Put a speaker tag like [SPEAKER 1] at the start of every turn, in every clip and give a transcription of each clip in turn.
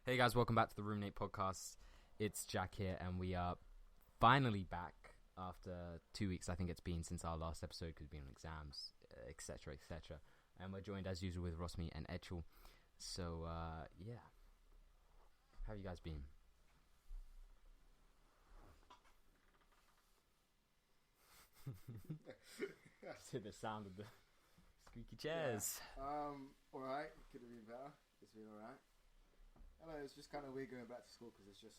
[SPEAKER 1] Hey guys, welcome back to the Ruminate Podcast. It's Jack here, and we are finally back after 2 weeks. I think it's been since our last episode because we've been on exams, etc., etc. And we're joined as usual with Rotimi and Echel. So, yeah. How have you guys been? To the sound of the squeaky chairs.
[SPEAKER 2] Yeah. Alright. Could have been better. It's been alright. I know, it's just kind of weird going back to school because it's just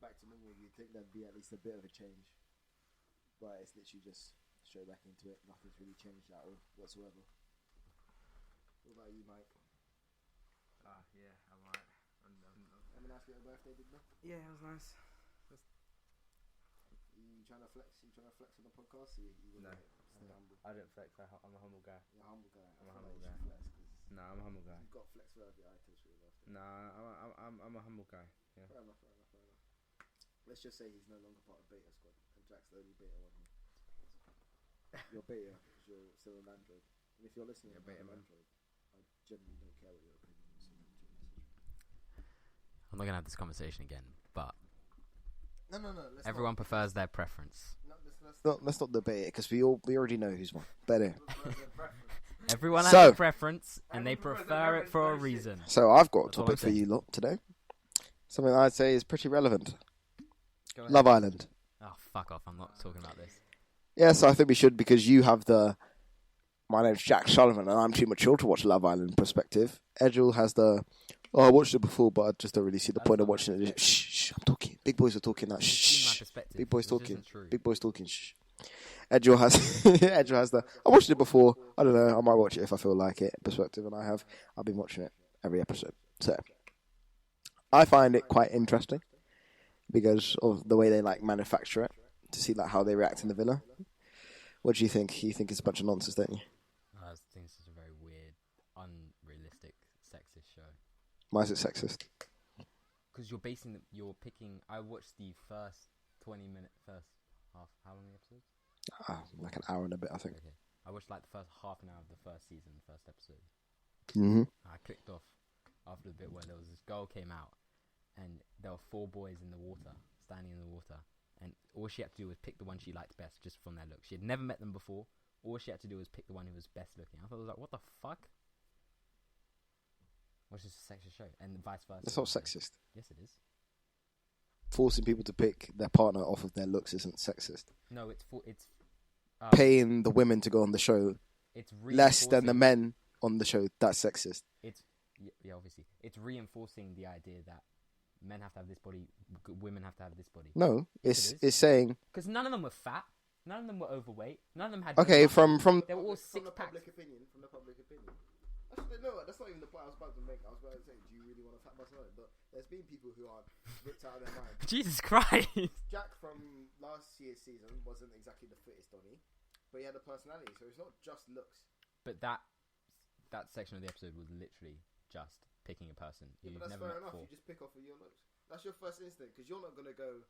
[SPEAKER 2] back to normal. You'd think there'd be at least a bit of a change. But it's literally just straight back into it. Nothing's really changed at all whatsoever. What about you, Mike?
[SPEAKER 1] Yeah, I'm alright.
[SPEAKER 2] Have a nice little birthday, didn't you?
[SPEAKER 1] Yeah, it was nice.
[SPEAKER 2] You trying to flex? You trying to flex on the podcast? You
[SPEAKER 1] No.
[SPEAKER 2] stay humble.
[SPEAKER 1] I don't flex. I'm a humble guy.
[SPEAKER 2] You're a humble guy.
[SPEAKER 1] I'm a
[SPEAKER 2] I feel
[SPEAKER 1] humble
[SPEAKER 2] like
[SPEAKER 1] guy.
[SPEAKER 2] you should flex 'cause
[SPEAKER 1] No, I'm a humble guy.
[SPEAKER 2] you've got flex wherever your items for your birthday.
[SPEAKER 1] I'm a humble guy. Yeah.
[SPEAKER 2] Fair enough. Let's just say he's no longer part of Beta Squad, and Jack's the only Beta one here. You're Beta because you're still an Android. And if you're listening
[SPEAKER 1] Yeah,
[SPEAKER 2] about
[SPEAKER 1] Beta,
[SPEAKER 2] an
[SPEAKER 1] man.
[SPEAKER 2] Android, I genuinely don't care what your opinion is. So message.
[SPEAKER 1] I'm not gonna have this conversation again, but
[SPEAKER 2] No.
[SPEAKER 1] everyone prefers their preference.
[SPEAKER 2] Let's not debate it because we already know who's won. Better.
[SPEAKER 1] Everyone has
[SPEAKER 2] So-
[SPEAKER 1] a preference, and they prefer it for a reason.
[SPEAKER 2] So I've got a
[SPEAKER 1] That's all
[SPEAKER 2] topic
[SPEAKER 1] I'm
[SPEAKER 2] for
[SPEAKER 1] saying.
[SPEAKER 2] you lot today. Something I'd say is pretty relevant.
[SPEAKER 1] Go ahead.
[SPEAKER 2] Love Island.
[SPEAKER 1] Oh, fuck off! I'm not talking about this.
[SPEAKER 2] Yes, I think we should because you have the. My name's Jack Sullivan and I'm too mature to watch Love Island perspective. Edgel has the. Oh, I watched it before, but I just don't really see the
[SPEAKER 1] That's
[SPEAKER 2] point of
[SPEAKER 1] not
[SPEAKER 2] watching
[SPEAKER 1] my
[SPEAKER 2] it. Shh, I'm talking. Big boys are talking now.
[SPEAKER 1] You've seen my
[SPEAKER 2] Shh.
[SPEAKER 1] perspective,
[SPEAKER 2] Big boys
[SPEAKER 1] which
[SPEAKER 2] talking.
[SPEAKER 1] isn't true.
[SPEAKER 2] Big boys talking. Shh. Edgel has. Edgel has the. I watched it before. I don't know. I might watch it if I feel like it. Perspective, and I've been watching it every episode. So, I find it quite interesting because of the way they like manufacture it to see like how they react in the villa. What do you think? You think it's a bunch of nonsense, don't you?
[SPEAKER 1] I think this is a very weird, unrealistic, sexist show.
[SPEAKER 2] Why is it sexist?
[SPEAKER 1] Because you're picking. I watched the first 20-minute first half. How long the episode?
[SPEAKER 2] Like an hour and a bit, I think.
[SPEAKER 1] Okay. I watched like the first half an hour of the first season, the first episode.
[SPEAKER 2] Mm-hmm.
[SPEAKER 1] I clicked off after the bit where there was this girl came out, and there were 4 boys in the water, standing in the water, and all she had to do was pick the one she liked best, just from their look. She had never met them before. All she had to do was pick the one who was best looking. I thought it was like, what the fuck? What's this a sexist show? And vice versa.
[SPEAKER 2] That's not sexist.
[SPEAKER 1] Yes, it is.
[SPEAKER 2] Forcing people to pick their partner off of their looks isn't sexist.
[SPEAKER 1] No, it's
[SPEAKER 2] Paying the women to go on the show
[SPEAKER 1] it's
[SPEAKER 2] less than the
[SPEAKER 1] reinforcing-
[SPEAKER 2] men on the show, that's sexist.
[SPEAKER 1] It's yeah, obviously it's reinforcing the idea that men have to have this body, women have to have this body.
[SPEAKER 2] No,
[SPEAKER 1] Yes, it is.
[SPEAKER 2] it's saying...
[SPEAKER 1] Because none of them were fat, none of them were overweight, none of them had.
[SPEAKER 2] Okay,
[SPEAKER 1] muscle.
[SPEAKER 2] from
[SPEAKER 1] They were all
[SPEAKER 2] from the
[SPEAKER 1] 6-pack.
[SPEAKER 2] public opinion. Actually, no, that's not even the point I was about to make. I was about to say, do you really want to fat Barcelona? But there's been people who are ripped out of their mind.
[SPEAKER 1] Jesus Christ!
[SPEAKER 2] Jack from last year's season wasn't exactly the fittest Donny, but he had a personality, so it's not just looks.
[SPEAKER 1] But that section of the episode was literally just picking a person
[SPEAKER 2] Yeah,
[SPEAKER 1] you've
[SPEAKER 2] but that's
[SPEAKER 1] never
[SPEAKER 2] fair
[SPEAKER 1] met
[SPEAKER 2] enough.
[SPEAKER 1] before.
[SPEAKER 2] You just pick off of your looks. That's your first instinct, because you're not going to go...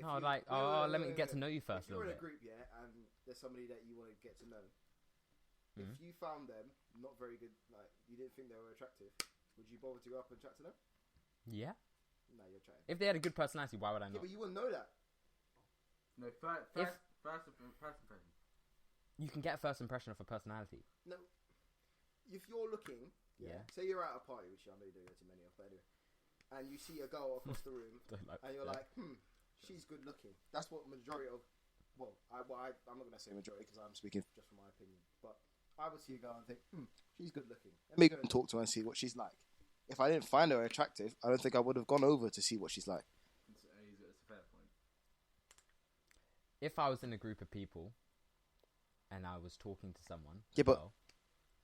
[SPEAKER 1] No,
[SPEAKER 2] you-
[SPEAKER 1] like,
[SPEAKER 2] no,
[SPEAKER 1] let me get to know you first
[SPEAKER 2] If
[SPEAKER 1] a
[SPEAKER 2] you're
[SPEAKER 1] little
[SPEAKER 2] in a
[SPEAKER 1] bit.
[SPEAKER 2] group, yeah, and there's somebody that you want to get to know,
[SPEAKER 1] Mhm.
[SPEAKER 2] if you found them not very good, like, you didn't think they were attractive, would you bother to go up and chat to them?
[SPEAKER 1] Yeah.
[SPEAKER 2] No, you're chatting.
[SPEAKER 1] If they had a good personality, why would I
[SPEAKER 2] Yeah,
[SPEAKER 1] not?
[SPEAKER 2] but you wouldn't know that.
[SPEAKER 3] No, first impression.
[SPEAKER 1] You can get a first impression of a personality.
[SPEAKER 2] No. If you're looking,
[SPEAKER 1] Yeah.
[SPEAKER 2] say you're at a party, which I know you don't go to many of, but anyway, and you see a girl across the room, and you're like, she's good looking. That's what majority of, I'm not going to say majority because I'm speaking just from my opinion, but I would see a girl and think, she's good looking. Let me go and talk to her and see what she's like. If I didn't find her attractive, I don't think I would have gone over to see what she's like.
[SPEAKER 3] It's a fair point.
[SPEAKER 1] If I was in a group of people and I was talking to someone,
[SPEAKER 2] Yeah, but-
[SPEAKER 1] well,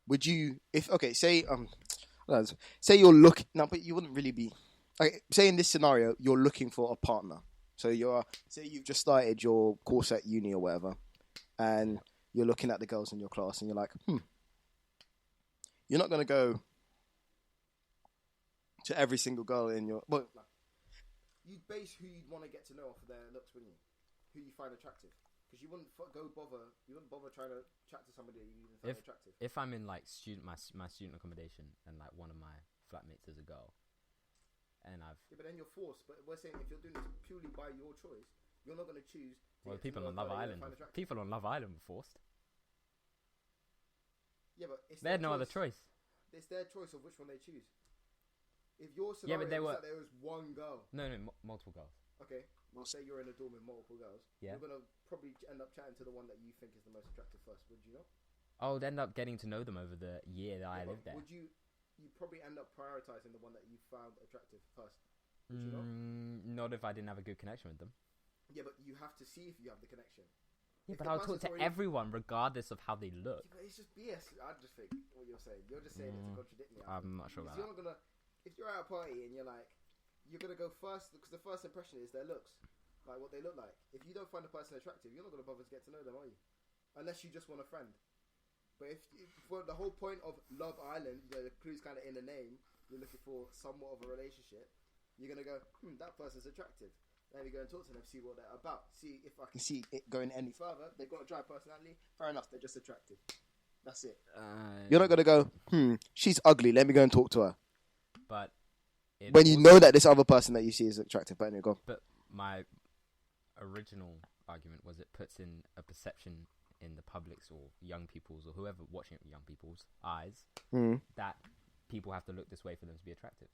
[SPEAKER 2] Would you, say you're looking, no, but you wouldn't really be, okay, say in this scenario, you're looking for a partner. So say you've just started your course at uni or whatever, and you're looking at the girls in your class and you're like, you're not going to go to every single girl in your, you'd base who you'd want to get to know off of their looks, wouldn't you? Who you find attractive. Because you wouldn't bother trying to chat to somebody that you even find attractive.
[SPEAKER 1] if I'm in like my student accommodation and like one of my flatmates is a girl, and have.
[SPEAKER 2] Yeah, but then you're forced. But we're saying if you're doing this purely by your choice, you're not going to choose.
[SPEAKER 1] Well, people on Love Island. People on Love Island were forced.
[SPEAKER 2] Yeah, but it's
[SPEAKER 1] they had no other choice.
[SPEAKER 2] It's their choice of which one they choose. If your scenario is that there was one girl.
[SPEAKER 1] No, multiple girls.
[SPEAKER 2] Okay, well, say you're in a dorm with multiple girls. Yeah. You're gonna probably end up chatting to the one that you think is the most attractive first. Would you not?
[SPEAKER 1] I would end up getting to know them over the year that I lived there.
[SPEAKER 2] Would you? You probably end up prioritizing the one that you found attractive first. Would you not?
[SPEAKER 1] Not if I didn't have a good connection with them.
[SPEAKER 2] Yeah, but you have to see if you have the connection.
[SPEAKER 1] Yeah, but I'll talk to everyone regardless of how they look.
[SPEAKER 2] Yeah, but it's just BS. I just think what you're saying. You're just saying it to contradict me.
[SPEAKER 1] I'm not sure about
[SPEAKER 2] that. You're not gonna. If you're at a party and you're like, you're gonna go first because the first impression is their looks, like what they look like. If you don't find a person attractive, you're not gonna bother to get to know them, are you? Unless you just want a friend. But if for the whole point of Love Island, the clue's kind of in the name, you're looking for somewhat of a relationship. You're gonna go, that person's attractive. Then you go and talk to them, see what they're about, see if I can see it going any further. They've got a dry personality. Fair enough, they're just attractive. That's it. You're not gonna go, she's ugly. Let me go and talk to her.
[SPEAKER 1] But
[SPEAKER 2] when you know that this other person that you see is attractive, but anyway, go.
[SPEAKER 1] But my original argument was it puts in a perception in the public's or young people's or whoever watching it with young people's eyes that people have to look this way for them to be attractive.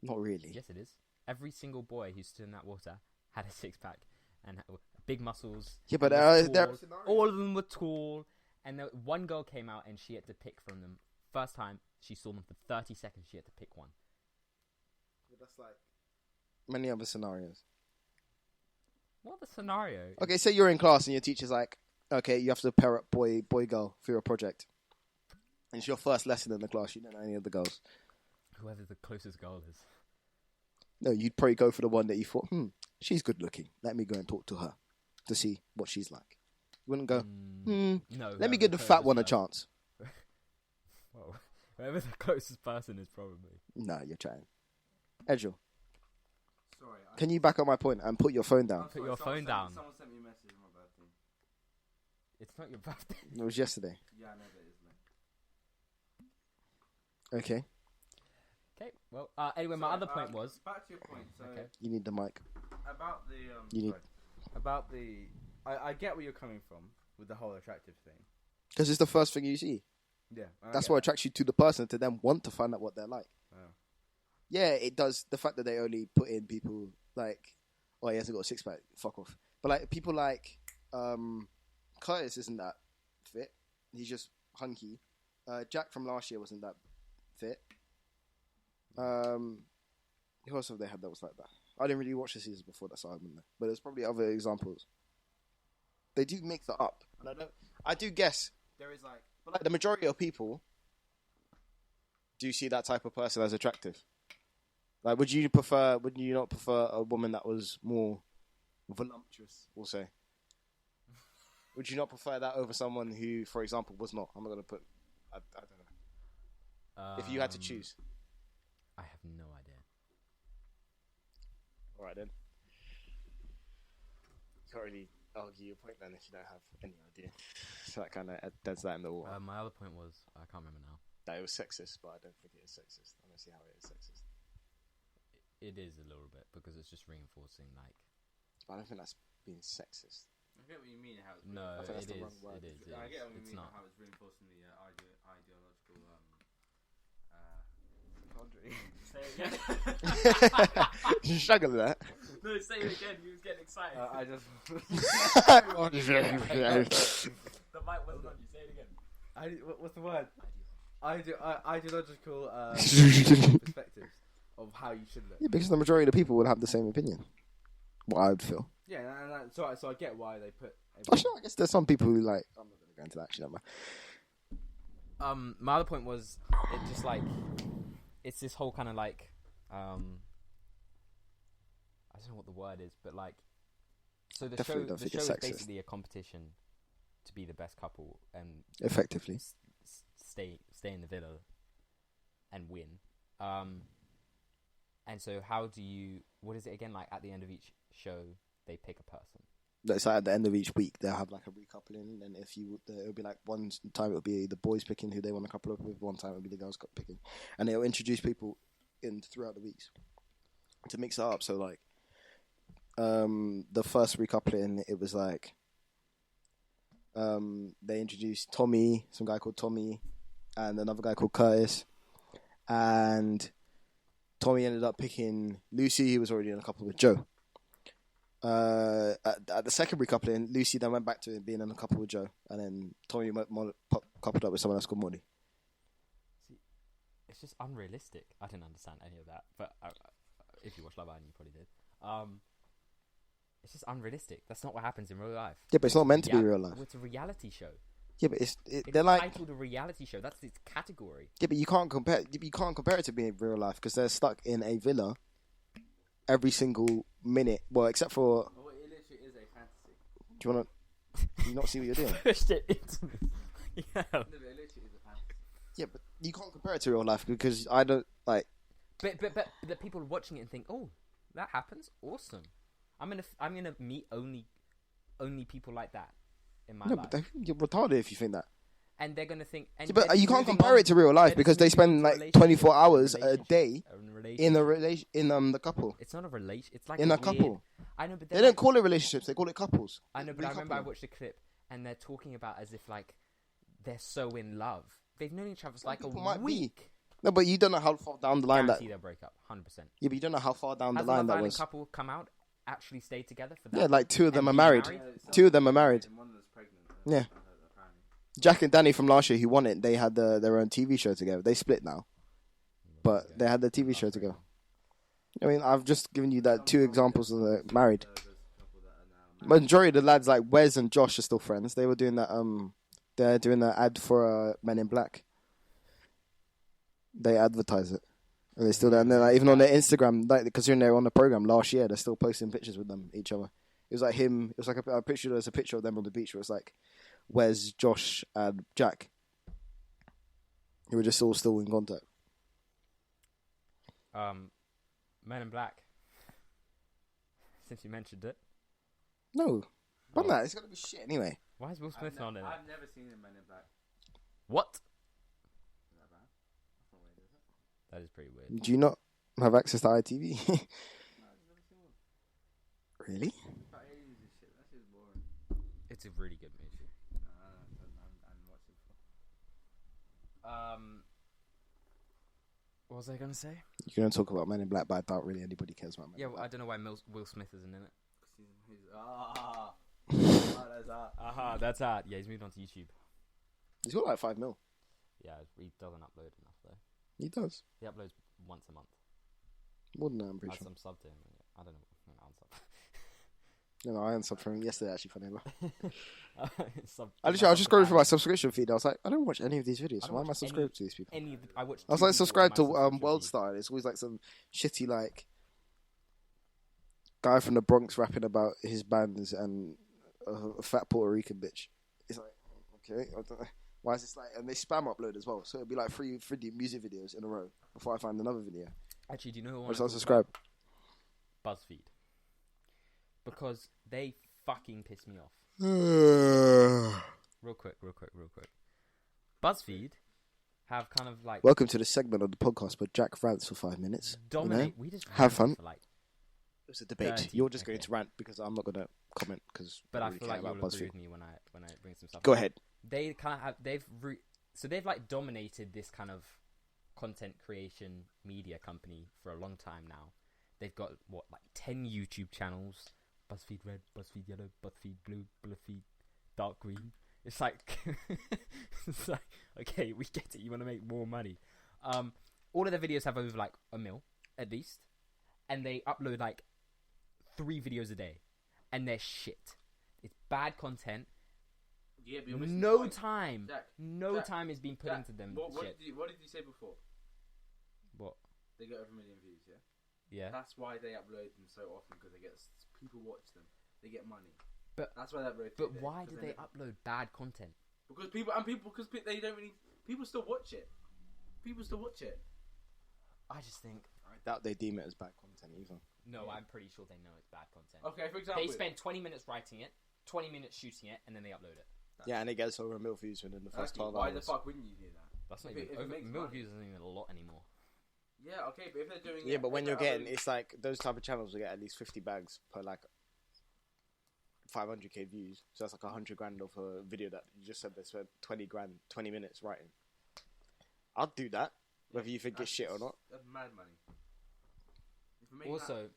[SPEAKER 2] Not really.
[SPEAKER 1] Yes, it is. Every single boy who stood in that water had a six-pack and big muscles.
[SPEAKER 2] Yeah, but
[SPEAKER 1] all of them were tall. And one girl came out and she had to pick from them. First time she saw them for 30 seconds, she had to pick one.
[SPEAKER 2] But that's like many other scenarios.
[SPEAKER 1] What the scenario?
[SPEAKER 2] Okay, say you're in class and your teacher's like, okay, you have to pair up boy, girl for your project. And it's your first lesson in the class. You don't know any of the girls.
[SPEAKER 1] Whoever the closest girl is.
[SPEAKER 2] No, you'd probably go for the one that you thought, she's good looking. Let me go and talk to her to see what she's like. You wouldn't go,
[SPEAKER 1] no.
[SPEAKER 2] Let me give the fat one a chance.
[SPEAKER 1] Well, whoever the closest person is, probably.
[SPEAKER 2] No, you're trying. Edgel.
[SPEAKER 3] Sorry.
[SPEAKER 2] Can you back up my point and put your phone down?
[SPEAKER 1] Put your phone down.
[SPEAKER 3] Someone sent me a message on my birthday.
[SPEAKER 1] It's not your birthday.
[SPEAKER 2] It was yesterday.
[SPEAKER 3] Yeah, I know that is, man.
[SPEAKER 2] Okay.
[SPEAKER 1] Okay, well, anyway, my other point was...
[SPEAKER 3] Back to your point, so...
[SPEAKER 2] Okay. You need the mic.
[SPEAKER 3] About the...
[SPEAKER 4] About the... I get where you're coming from with the whole attractive thing.
[SPEAKER 2] Because it's the first thing you see.
[SPEAKER 4] Yeah.
[SPEAKER 2] That's what attracts you to the person, to then want to find out what they're like.
[SPEAKER 4] Oh.
[SPEAKER 2] Yeah, it does. The fact that they only put in people like... Oh, he hasn't got a six-pack. Fuck off. But like people like... Curtis isn't that fit. He's just hunky. Jack from last year wasn't that fit. Who else have they had that was like that? I didn't really watch the season before that, so I wouldn't know. But there's probably other examples. They do make that up. And I do guess there is like... But like the majority of people do see that type of person as attractive. Like, would you not prefer a woman that was more voluptuous, we'll say? Would you not prefer that over someone who, for example, was not? I'm not going to put... I don't know. If you had to choose.
[SPEAKER 1] I have no idea.
[SPEAKER 2] Alright then. You can't really argue your point then if you don't have any idea. So that kind of deads that in the water.
[SPEAKER 1] My other point was, I can't remember now.
[SPEAKER 2] That it was sexist, but I don't think it is sexist. I don't see how it is sexist.
[SPEAKER 1] It is a little bit, because it's just reinforcing, like...
[SPEAKER 2] But I don't think that's being sexist.
[SPEAKER 3] I get what you mean. How it's
[SPEAKER 1] no,
[SPEAKER 2] it is.
[SPEAKER 3] I get what you mean.
[SPEAKER 1] Not.
[SPEAKER 3] How it's reinforcing the ideological
[SPEAKER 1] Say it again.
[SPEAKER 2] You struggle with that.
[SPEAKER 1] No, say it again. You was getting excited.
[SPEAKER 4] I just...
[SPEAKER 1] The mic wasn't on you. Say it again.
[SPEAKER 4] What's the word? Ideological perspectives of how you should look.
[SPEAKER 2] Yeah, because the majority of the people would have the same opinion. What I would feel.
[SPEAKER 4] Yeah, so I get why they put...
[SPEAKER 2] Actually, I guess there's some people who like... I'm not going to go into that, actually.
[SPEAKER 1] My other point was, it just like... It's this whole kind of like... I don't know what the word is, but like... So the show is basically a competition to be the best couple and...
[SPEAKER 2] Effectively.
[SPEAKER 1] Stay in the villa and win. And so how do you... What is it again? Like at the end of each show, they pick a person.
[SPEAKER 2] It's like at the end of each week, they'll have like a recoupling, and it'll be like one time it'll be the boys picking who they want to couple up with, one time it'll be the girls picking, and they'll introduce people in throughout the weeks. to mix it up. So like, the first recoupling, it was like, they introduced Tommy, some guy called Tommy, and another guy called Curtis, and Tommy ended up picking Lucy, who was already in a couple with Joe. At the second recoupling, Lucy then went back to being in a couple with Joe, and then Tommy coupled up with someone else called Molly.
[SPEAKER 1] See, it's just unrealistic. I didn't understand any of that, but if you watch Love Island, you probably did. It's just unrealistic. That's not what happens in real life.
[SPEAKER 2] Yeah, but it's not meant to be real life.
[SPEAKER 1] It's a reality show.
[SPEAKER 2] Yeah, but
[SPEAKER 1] It's
[SPEAKER 2] they're like
[SPEAKER 1] titled a reality show. That's its category.
[SPEAKER 2] Yeah, but you can't compare. You can't compare it to being real life because they're stuck in a villa every single minute. Well, except for.
[SPEAKER 3] Oh, it literally is a fantasy.
[SPEAKER 2] Do you want to? Do you not see what you're doing?
[SPEAKER 1] Pushed it into me. Yeah.
[SPEAKER 3] No, but it literally is a fantasy.
[SPEAKER 2] Yeah, but you can't compare it to real life because I don't like.
[SPEAKER 1] But the people watching it and think, oh, that happens. Awesome. I'm gonna meet only people like that in my life.
[SPEAKER 2] But you're retarded if you think that.
[SPEAKER 1] And they're gonna think. And
[SPEAKER 2] Yeah, but you can't compare it to real life because they spend like 24 hours a day in the couple.
[SPEAKER 1] It's not a relation. It's like
[SPEAKER 2] in a
[SPEAKER 1] weird,
[SPEAKER 2] couple.
[SPEAKER 1] I know, but
[SPEAKER 2] they don't call it relationships. They call it couples.
[SPEAKER 1] I know, but I remember I watched a clip and they're talking about as if like they're so in love. They've known each other for like a week.
[SPEAKER 2] No, but you don't know how far down the line
[SPEAKER 1] Guarantee they'll break up, 100%.
[SPEAKER 2] Yeah, but you don't know how far down the
[SPEAKER 1] Has
[SPEAKER 2] line
[SPEAKER 1] Love
[SPEAKER 2] that
[SPEAKER 1] Island
[SPEAKER 2] was.
[SPEAKER 1] couple come out, actually stay together for that?
[SPEAKER 2] Yeah, like two of them are
[SPEAKER 1] be
[SPEAKER 2] married.
[SPEAKER 1] married?
[SPEAKER 2] Two of them are married.
[SPEAKER 3] And one was pregnant.
[SPEAKER 2] Yeah.
[SPEAKER 3] Apparently.
[SPEAKER 2] Jack and Danny from last year, who won it, they had their own TV show together. They split now, but they had their TV show together. I mean, I've just given you that two examples of the married. Majority of the lads, like Wes and Josh, are still friends. They were doing that. They're doing that ad for Men in Black. They advertise it, and they still and then like, even on their Instagram, like considering they're on the program last year, they're still posting pictures with them each other. It was like him. It was like a picture. There's a picture of them on the beach where it's like Wes, Josh, and Jack. Who were just all still in contact.
[SPEAKER 1] Men in Black. Since you mentioned it,
[SPEAKER 2] No, but that it's gonna be shit anyway.
[SPEAKER 1] why is Will Smith not in it?
[SPEAKER 3] I've never seen Men in Black.
[SPEAKER 1] What?
[SPEAKER 3] Is that bad? That's not weird, is it?
[SPEAKER 1] That is pretty weird.
[SPEAKER 2] Do you not have access to ITV?
[SPEAKER 3] No, I've never seen one.
[SPEAKER 2] Really?
[SPEAKER 3] About aliens and shit. That shit's boring.
[SPEAKER 1] It's a really good movie.
[SPEAKER 3] I haven't watched it before.
[SPEAKER 1] What was I gonna say?
[SPEAKER 2] You're gonna talk about Men in Black, but I doubt really anybody cares about Men
[SPEAKER 1] Yeah,
[SPEAKER 2] in
[SPEAKER 1] well, I don't know why Will Smith isn't in it.
[SPEAKER 3] That's that.
[SPEAKER 1] Aha, that's that. Yeah, he's moved on to YouTube.
[SPEAKER 2] He's got like 5 mil.
[SPEAKER 1] Yeah, he doesn't upload enough though.
[SPEAKER 2] He does.
[SPEAKER 1] He uploads once a month.
[SPEAKER 2] More than that, I'm pretty
[SPEAKER 1] As
[SPEAKER 2] sure.
[SPEAKER 1] I'm subbed to him. I don't know. I'm subbed.
[SPEAKER 2] No, I unsubbed from him yesterday, actually, funny enough.
[SPEAKER 1] Sub-
[SPEAKER 2] I was just scrolling through my subscription feed. I was like, I don't watch any of these videos.
[SPEAKER 1] I don't
[SPEAKER 2] Why am I
[SPEAKER 1] watch
[SPEAKER 2] subscribed to these people?
[SPEAKER 1] I watched.
[SPEAKER 2] I was
[SPEAKER 1] two
[SPEAKER 2] like
[SPEAKER 1] people
[SPEAKER 2] subscribed to
[SPEAKER 1] on my subscription
[SPEAKER 2] World
[SPEAKER 1] feed.
[SPEAKER 2] Star. It's always like some shitty like guy from the Bronx rapping about his bands and a fat Puerto Rican bitch. It's like, okay, I don't know. Why is this like? And they spam upload as well, so it'd be like three music videos in a row before I find another video.
[SPEAKER 1] Actually, do you know who I
[SPEAKER 2] I
[SPEAKER 1] want
[SPEAKER 2] just
[SPEAKER 1] to
[SPEAKER 2] unsubscribe.
[SPEAKER 1] BuzzFeed. Because they fucking piss me off. Real quick. BuzzFeed have kind of like
[SPEAKER 2] Welcome to the segment of the podcast where Jack rants for 5 minutes.
[SPEAKER 1] dominate.
[SPEAKER 2] You know?
[SPEAKER 1] We just
[SPEAKER 2] Have
[SPEAKER 1] ran
[SPEAKER 2] fun.
[SPEAKER 1] For like,
[SPEAKER 2] It's a debate.
[SPEAKER 1] 30,
[SPEAKER 2] You're just going
[SPEAKER 1] okay.
[SPEAKER 2] to rant because I'm not going to comment because.
[SPEAKER 1] but I
[SPEAKER 2] really
[SPEAKER 1] feel
[SPEAKER 2] care
[SPEAKER 1] like you'll
[SPEAKER 2] about
[SPEAKER 1] agree
[SPEAKER 2] BuzzFeed.
[SPEAKER 1] with me when I bring some stuff.
[SPEAKER 2] Go
[SPEAKER 1] up.
[SPEAKER 2] ahead.
[SPEAKER 1] They kind of have so they've like dominated this kind of content creation media company for a long time now. They've got like 10 YouTube channels: BuzzFeed Red, BuzzFeed Yellow, BuzzFeed Blue, BuzzFeed Dark Green. It's like, it's like, okay, we get it. You want to make more money. All of their videos have over like a mil at least, and they upload like 3 videos a day, and they're shit. It's bad content.
[SPEAKER 3] Yeah, but you're missing the
[SPEAKER 1] No
[SPEAKER 3] point.
[SPEAKER 1] time.
[SPEAKER 3] Jack,
[SPEAKER 1] No
[SPEAKER 3] Jack,
[SPEAKER 1] time is being put
[SPEAKER 3] Jack,
[SPEAKER 1] into them.
[SPEAKER 3] What
[SPEAKER 1] shit.
[SPEAKER 3] did you say before?
[SPEAKER 1] What?
[SPEAKER 3] They get over 1 million views, yeah?
[SPEAKER 1] Yeah.
[SPEAKER 3] That's why they upload them so often, because they get people watch them. They get money.
[SPEAKER 1] But-
[SPEAKER 3] that's why they upload.
[SPEAKER 1] But
[SPEAKER 3] it,
[SPEAKER 1] why
[SPEAKER 3] 'cause
[SPEAKER 1] do they upload bad content?
[SPEAKER 3] Because they don't really. People still watch it. People still watch it.
[SPEAKER 1] I just think.
[SPEAKER 2] I doubt they deem it as bad content either.
[SPEAKER 1] No,
[SPEAKER 3] Yeah.
[SPEAKER 1] I'm pretty sure they know it's bad content.
[SPEAKER 3] Okay, for example,
[SPEAKER 1] They spend 20 minutes writing it, 20 minutes shooting it, and then they upload it.
[SPEAKER 2] Yeah, and it gets over 1 million views within the first 12
[SPEAKER 3] why
[SPEAKER 2] hours.
[SPEAKER 3] the fuck wouldn't you do that?
[SPEAKER 1] That's not
[SPEAKER 3] If
[SPEAKER 1] even
[SPEAKER 3] it
[SPEAKER 1] over
[SPEAKER 3] makes
[SPEAKER 1] mil
[SPEAKER 3] money.
[SPEAKER 1] views isn't even a lot anymore.
[SPEAKER 3] Yeah, okay, but if they're doing
[SPEAKER 2] Yeah,
[SPEAKER 3] it,
[SPEAKER 2] but when
[SPEAKER 3] if
[SPEAKER 2] you're
[SPEAKER 3] they're
[SPEAKER 2] getting,
[SPEAKER 3] having-
[SPEAKER 2] it's like those type of channels will get at least 50 bags per like 500k views. So that's like 100 grand off a video that you just said they spent 20 grand, 20 minutes writing. I'd do that, whether you think it's shit or not.
[SPEAKER 3] That's mad money. If we're making
[SPEAKER 1] Also,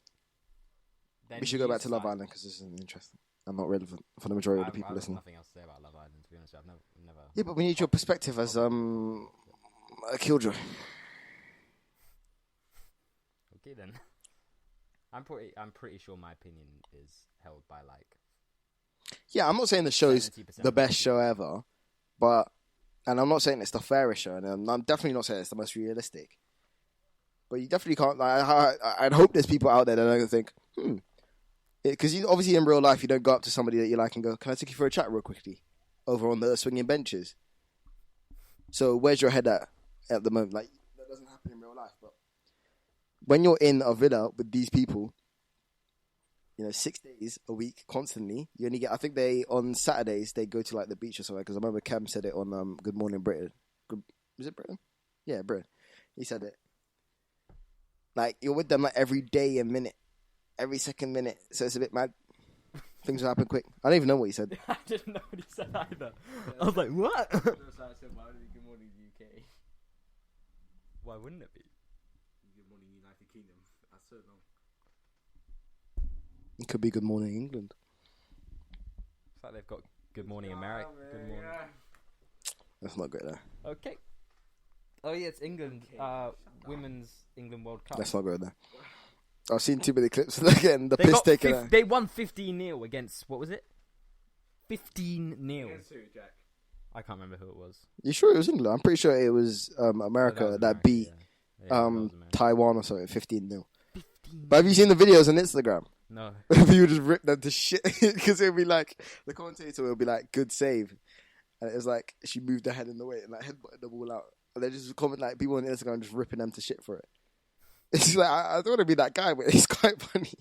[SPEAKER 2] We should go back to Love Island because this isn't interesting and not relevant for the majority of the people
[SPEAKER 1] I've
[SPEAKER 2] listening.
[SPEAKER 1] nothing else to say about Love Island. To be honest, I've never.
[SPEAKER 2] Yeah, but we need your perspective as a killjoy.
[SPEAKER 1] Okay then. I'm pretty sure my opinion is held by like.
[SPEAKER 2] Yeah, I'm not saying the show's
[SPEAKER 1] 70%
[SPEAKER 2] the
[SPEAKER 1] of
[SPEAKER 2] best
[SPEAKER 1] people.
[SPEAKER 2] show ever, and I'm not saying it's the fairest show, and I'm definitely not saying it's the most realistic. But you definitely can't. Like, I'd hope there's people out there that don't think, because you obviously in real life you don't go up to somebody that you like and go, "Can I take you for a chat real quickly?" Over on the swinging benches. So where's your head at the moment? Like that doesn't happen in real life, but when you're in a villa with these people, 6 days a week constantly, you only get. I think on Saturdays they go to like the beach or something. Because I remember Cam said it on Good Morning Britain. Was it Britain? Yeah, Britain. He said it. Like you're with them like every day and minute, every second minute. So it's a bit mad. Things will happen quick. I don't even know what he said.
[SPEAKER 1] I didn't know what he said either. I was like, what?
[SPEAKER 4] So I said, why would it be Good Morning UK?
[SPEAKER 1] Why wouldn't it be?
[SPEAKER 3] Good Morning United Kingdom. That's so long.
[SPEAKER 2] It could be Good Morning England.
[SPEAKER 1] It's like they've got Good Morning America. Good morning.
[SPEAKER 2] That's not great there.
[SPEAKER 1] Okay. Oh yeah, it's England.
[SPEAKER 3] Okay.
[SPEAKER 1] Women's England World Cup.
[SPEAKER 2] Let's not go there. I've seen too many clips of getting the
[SPEAKER 1] They
[SPEAKER 2] piss
[SPEAKER 1] got
[SPEAKER 2] taken out.
[SPEAKER 1] they won 15-0 against, what was it? 15-0.
[SPEAKER 3] Against who, Jack?
[SPEAKER 1] I can't remember who it was.
[SPEAKER 2] You sure it was England? I'm pretty sure it was America
[SPEAKER 1] Oh, was
[SPEAKER 2] that
[SPEAKER 1] America,
[SPEAKER 2] beat
[SPEAKER 1] yeah. Yeah, that was America.
[SPEAKER 2] Taiwan or something, 15-0.
[SPEAKER 1] 15.
[SPEAKER 2] But have you seen the videos on Instagram?
[SPEAKER 1] No.
[SPEAKER 2] People just rip them to shit because it'll be like the commentator will be like, "Good save," and it was like she moved her head in the way and like headbutted the ball out. And they just comment like people on Instagram just ripping them to shit for it. It's just like I don't want to be that guy, but it's quite funny.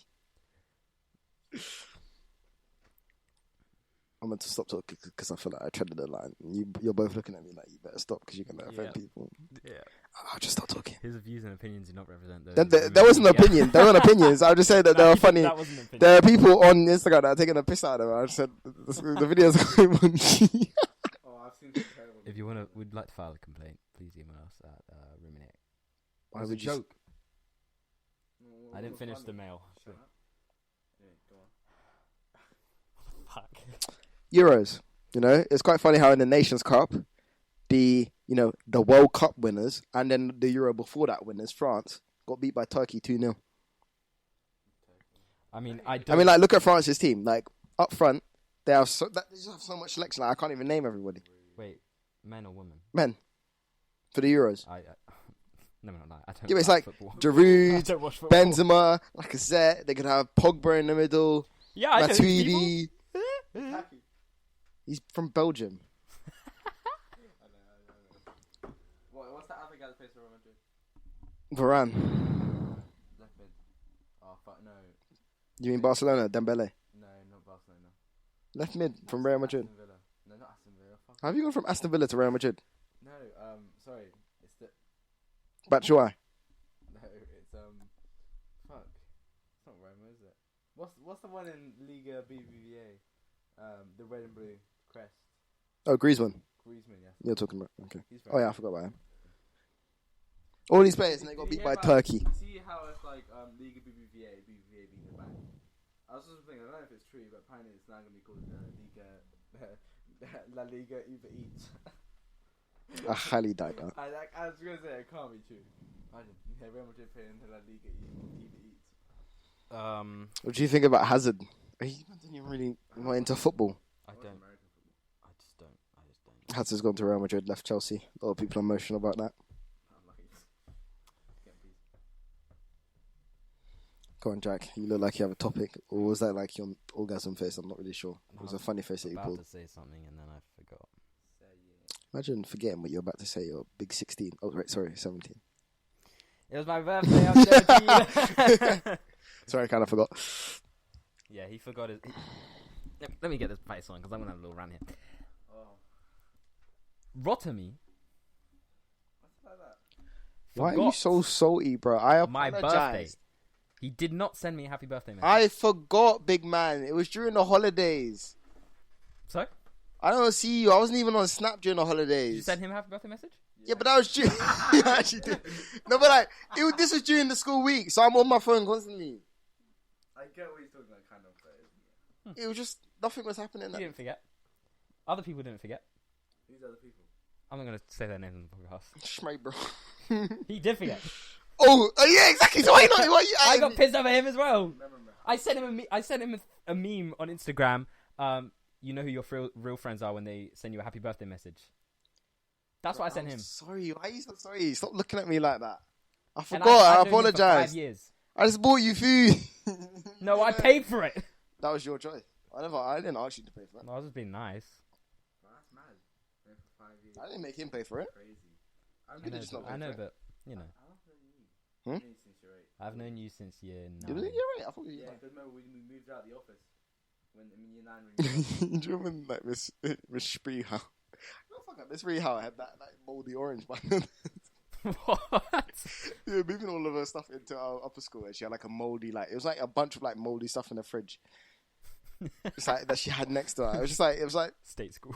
[SPEAKER 2] I'm going to stop talking because I feel like I treaded the line. You're both looking at me like you better stop because you're going to offend people.
[SPEAKER 1] Yeah.
[SPEAKER 2] I'll just stop talking.
[SPEAKER 1] His views and opinions do not represent those.
[SPEAKER 2] That wasn't an opinion. They weren't opinions. I just said that they were funny.
[SPEAKER 1] That wasn't an opinion.
[SPEAKER 2] There are people on Instagram that are taking a piss out of them. I just said the videos are going on.
[SPEAKER 3] Oh, I've seen some terrible.
[SPEAKER 1] If you would like to file a complaint, please email us at Ruminate.
[SPEAKER 2] Why
[SPEAKER 1] It was
[SPEAKER 2] would
[SPEAKER 1] a
[SPEAKER 2] you?
[SPEAKER 1] joke. I didn't finish the mail.
[SPEAKER 3] Shut up. Yeah, go on.
[SPEAKER 1] Fuck.
[SPEAKER 2] Euros. It's quite funny how in the Nations Cup, the World Cup winners and then the Euro before that winners, France, got beat by Turkey 2-0.
[SPEAKER 1] I mean,
[SPEAKER 2] like look at France's team. Like up front, they just have so much selection. Like, I can't even name everybody.
[SPEAKER 1] Wait, men or women?
[SPEAKER 2] Men for the Euros.
[SPEAKER 1] No, I don't.
[SPEAKER 2] Yeah, but it's
[SPEAKER 1] like
[SPEAKER 2] like
[SPEAKER 1] football. I
[SPEAKER 2] Giroud,
[SPEAKER 1] don't watch football.
[SPEAKER 2] Benzema, Lacazette. They could have Pogba in the middle.
[SPEAKER 1] Yeah, I know these
[SPEAKER 2] Matuidi.
[SPEAKER 1] people.
[SPEAKER 2] He's from Belgium.
[SPEAKER 3] What's that other guy that plays for Real Madrid?
[SPEAKER 2] Varane.
[SPEAKER 3] Left mid. Oh fuck no.
[SPEAKER 2] You mean Barcelona? Dembele.
[SPEAKER 3] No, not Barcelona.
[SPEAKER 2] Left mid from Real Madrid.
[SPEAKER 3] Aston Villa. No, not Aston Villa. Fuck.
[SPEAKER 2] Have you gone from Aston Villa to Real Madrid?
[SPEAKER 3] No, sorry. It's the
[SPEAKER 2] Batshuayi.
[SPEAKER 3] no. It's fuck. It's not Roma, is it? What's the one in Liga BBVA? The red and blue crest.
[SPEAKER 2] Oh, Griezmann.
[SPEAKER 3] Griezmann, yes.
[SPEAKER 2] You're talking about. Okay.
[SPEAKER 3] He's
[SPEAKER 2] Oh yeah, I forgot about him. All these players and they got beat by Turkey.
[SPEAKER 3] See how it's like Liga BBVA being the back. I was just thinking, I don't know if it's true, but apparently it's now going to be called La Liga Uber Eats.
[SPEAKER 2] I highly doubt that.
[SPEAKER 3] I was going to say it can't be true. Imagine, Real Madrid playing La Liga Uber Eats.
[SPEAKER 2] What do you think about Hazard? He didn't even really not into football.
[SPEAKER 1] I
[SPEAKER 3] Or
[SPEAKER 1] don't.
[SPEAKER 3] American football.
[SPEAKER 1] I just don't.
[SPEAKER 2] Hazard's gone to Real Madrid, left Chelsea. A lot of people are emotional about that.
[SPEAKER 3] Unlucky. Get beat.
[SPEAKER 2] Go on, Jack. You look like you have a topic. Or was that like your orgasm face? I'm not really sure. It was a funny face that you
[SPEAKER 1] About
[SPEAKER 2] pulled.
[SPEAKER 1] to say something and then I forgot.
[SPEAKER 3] So yeah.
[SPEAKER 2] Imagine forgetting what you're about to say. You're big 16. Oh, right, sorry, 17.
[SPEAKER 1] It was my birthday. I'm 17.
[SPEAKER 2] Sorry, I kind of forgot.
[SPEAKER 1] Yeah, he forgot his. Let me get this face on because I'm gonna have a little rant here.
[SPEAKER 3] Oh.
[SPEAKER 1] Rotimi
[SPEAKER 3] What's like that?
[SPEAKER 2] Why are you so salty, bro? I
[SPEAKER 1] my birthday.
[SPEAKER 2] apologize.
[SPEAKER 1] He did not send me a happy birthday message.
[SPEAKER 2] I forgot, big man. It was during the holidays.
[SPEAKER 1] So?
[SPEAKER 2] I don't see you. I wasn't even on Snap during the holidays.
[SPEAKER 1] Did you send him a happy birthday message?
[SPEAKER 2] Yeah, but that was during. You actually did. No, but like, this was during the school week, so I'm on my phone constantly.
[SPEAKER 3] I get what he's talking about, kind of, but
[SPEAKER 2] It was just nothing was happening.
[SPEAKER 1] You didn't forget. Other people didn't forget.
[SPEAKER 3] Who's other people?
[SPEAKER 1] I'm not going to say their names on the podcast.
[SPEAKER 2] Schmate, bro.
[SPEAKER 1] He did forget.
[SPEAKER 2] Oh, yeah, exactly. So why not? Why you?
[SPEAKER 1] I got pissed over him as well.
[SPEAKER 3] Remember.
[SPEAKER 1] I sent him a meme on Instagram. You know who your real friends are when they send you a happy birthday message. That's what I sent him.
[SPEAKER 2] Sorry, why are you so sorry? Stop looking at me like that. I
[SPEAKER 1] And
[SPEAKER 2] forgot. I
[SPEAKER 1] I've known him for
[SPEAKER 2] apologize.
[SPEAKER 1] 5 years.
[SPEAKER 2] I just bought you food.
[SPEAKER 1] No, I paid for it.
[SPEAKER 2] That was your choice. I didn't ask you to pay for that.
[SPEAKER 1] I was just being nice.
[SPEAKER 3] Well, that's mad. Been for 5 years.
[SPEAKER 2] I didn't make him pay for it.
[SPEAKER 3] Crazy.
[SPEAKER 1] I know, but you know,
[SPEAKER 2] Hmm?
[SPEAKER 3] I've known you since you're 8.
[SPEAKER 1] I've known you since year
[SPEAKER 2] You're
[SPEAKER 1] 9.
[SPEAKER 2] right. I thought you
[SPEAKER 3] Yeah,
[SPEAKER 2] were
[SPEAKER 3] because remember we moved out of the office when in year 9. When
[SPEAKER 2] Do you remember like Miss Spreaker? No, fuck up. Miss Spreaker had that like moldy orange button.
[SPEAKER 1] What?
[SPEAKER 2] Yeah, moving all of her stuff into our upper school, and she had like a moldy, like it was like a bunch of like moldy stuff in the fridge. It's like that she had next to her. It was like
[SPEAKER 1] State school.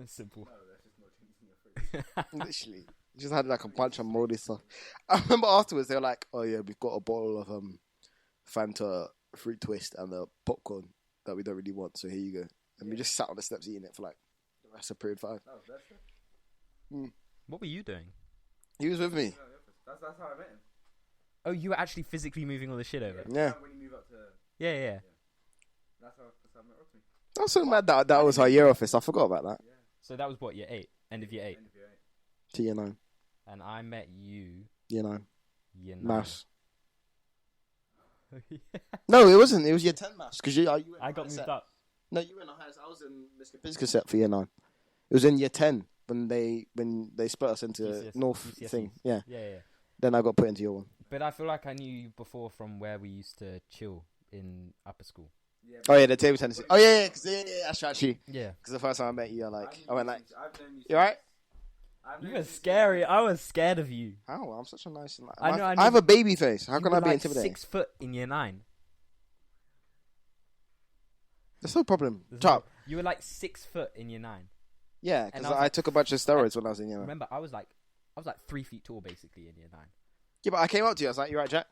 [SPEAKER 1] Simple.
[SPEAKER 3] no, that's just not changing your fridge.
[SPEAKER 2] literally, she just had like a bunch of moldy stuff. I remember afterwards they were like, "Oh yeah, we've got a bottle of Fanta fruit twist and the popcorn that we don't really want, so here you go." And we just sat on the steps eating it for like the rest of period 5.
[SPEAKER 3] That was best.
[SPEAKER 1] What were you doing?
[SPEAKER 2] He was with me.
[SPEAKER 3] No, the office. That's how I met him.
[SPEAKER 1] Oh, you were actually physically moving all the shit over.
[SPEAKER 2] Yeah.
[SPEAKER 3] When you move up to,
[SPEAKER 1] Yeah.
[SPEAKER 3] that's how I met Rotimi.
[SPEAKER 2] I was so mad that was our year office. I forgot about that.
[SPEAKER 3] Yeah.
[SPEAKER 1] So that was what, year 8? End of year 8.
[SPEAKER 3] End of year 8.
[SPEAKER 2] To year 9.
[SPEAKER 1] And I met you
[SPEAKER 2] Year 9.
[SPEAKER 1] year 9.
[SPEAKER 2] Maths. No, it wasn't. It was year 10 maths. Because
[SPEAKER 1] I got moved up.
[SPEAKER 2] No, you were in the highest. I was in Mr. Physical set for year 9. It was in year 10 when they split us into
[SPEAKER 1] GCSE.
[SPEAKER 2] North
[SPEAKER 1] GCSEs.
[SPEAKER 2] thing. Yeah.
[SPEAKER 1] Yeah.
[SPEAKER 2] Then I got put into year 1.
[SPEAKER 1] But I feel like I knew you before from where we used to chill in upper school.
[SPEAKER 3] Yeah,
[SPEAKER 2] Oh yeah, the table tennis. Oh yeah, actually.
[SPEAKER 1] Yeah.
[SPEAKER 2] Because the first time I met you, I went like,
[SPEAKER 3] I've known you.
[SPEAKER 2] "You alright?"
[SPEAKER 1] You were scary. I was scared of you.
[SPEAKER 2] How? I'm such a nice.
[SPEAKER 1] I know,
[SPEAKER 2] I have a baby face. How
[SPEAKER 1] You
[SPEAKER 2] can
[SPEAKER 1] were
[SPEAKER 2] I be
[SPEAKER 1] like
[SPEAKER 2] intimidating?
[SPEAKER 1] 6 foot in year 9.
[SPEAKER 2] There's no problem.
[SPEAKER 1] There's
[SPEAKER 2] Chop.
[SPEAKER 1] You were like 6 foot in year 9.
[SPEAKER 2] Yeah,
[SPEAKER 1] And
[SPEAKER 2] because
[SPEAKER 1] I was
[SPEAKER 2] I
[SPEAKER 1] like-
[SPEAKER 2] took a bunch of steroids when I was in year 9.
[SPEAKER 1] Remember, I was like 3 feet tall basically in year 9.
[SPEAKER 2] Yeah, but I came up to you. I was like, "You right, Jack?"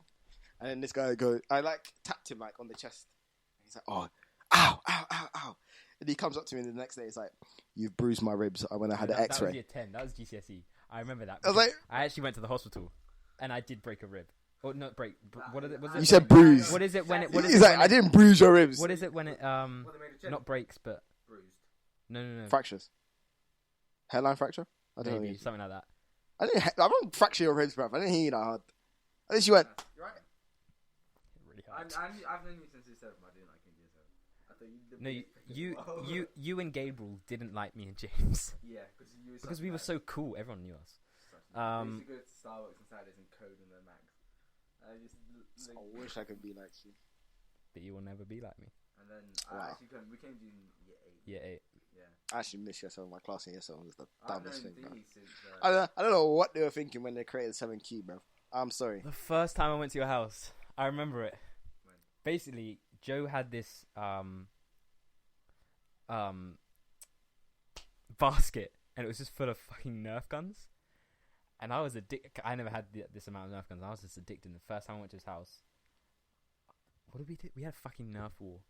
[SPEAKER 2] And then this guy I like tapped him like on the chest. And he's like, "Oh, ow, ow, ow, ow!" And he comes up to me the next day. He's like, "You've bruised my ribs when I had an
[SPEAKER 1] That was
[SPEAKER 2] X-ray."
[SPEAKER 1] year 10. That was GCSE. I remember that.
[SPEAKER 2] I was like,
[SPEAKER 1] I actually went to the hospital, and I did break a rib. Or not break. What is it? Was
[SPEAKER 2] "You
[SPEAKER 1] it
[SPEAKER 2] said bruise."
[SPEAKER 1] What is it when it? What is
[SPEAKER 2] He's
[SPEAKER 1] it
[SPEAKER 2] like,
[SPEAKER 1] when
[SPEAKER 2] "I
[SPEAKER 1] it,
[SPEAKER 2] didn't bruise your ribs."
[SPEAKER 1] What is it when it
[SPEAKER 3] What, they made a jet?
[SPEAKER 1] not breaks but
[SPEAKER 3] Bruised.
[SPEAKER 1] no.
[SPEAKER 2] Fractures. Hairline fracture? I don't
[SPEAKER 1] Maybe
[SPEAKER 2] know.
[SPEAKER 1] something like that.
[SPEAKER 2] I don't fracture your ribs, bruv. I didn't hear you that hard. At least you went.
[SPEAKER 3] You're right.
[SPEAKER 1] Really hard.
[SPEAKER 3] I've known you since year 7. I didn't like you in year 7. I thought you.
[SPEAKER 1] No, you and Gabriel didn't like me and James
[SPEAKER 3] Yeah,
[SPEAKER 1] because we were so cool. Everyone knew us.
[SPEAKER 3] We used to go to Starbucks on Saturdays and code in the Macs.
[SPEAKER 2] I wish I could be like you.
[SPEAKER 1] But you will never be like me.
[SPEAKER 3] And then
[SPEAKER 2] Wow.
[SPEAKER 3] we came to you in year 8.
[SPEAKER 1] Year 8.
[SPEAKER 3] Yeah.
[SPEAKER 2] I actually miss year 7. My class in year 7 was the
[SPEAKER 3] I've
[SPEAKER 2] dumbest
[SPEAKER 3] known
[SPEAKER 2] thing, bro.
[SPEAKER 3] Thingy since.
[SPEAKER 2] I don't know what they were thinking when they created 7Q, bro. I'm sorry.
[SPEAKER 1] The first time I went to your house, I remember it.
[SPEAKER 3] When?
[SPEAKER 1] Basically, Joe had this basket, and it was just full of fucking Nerf guns. And I was addicted. I never had this amount of Nerf guns. I was just addicted. The first time I went to his house, what did we do? We had fucking Nerf war.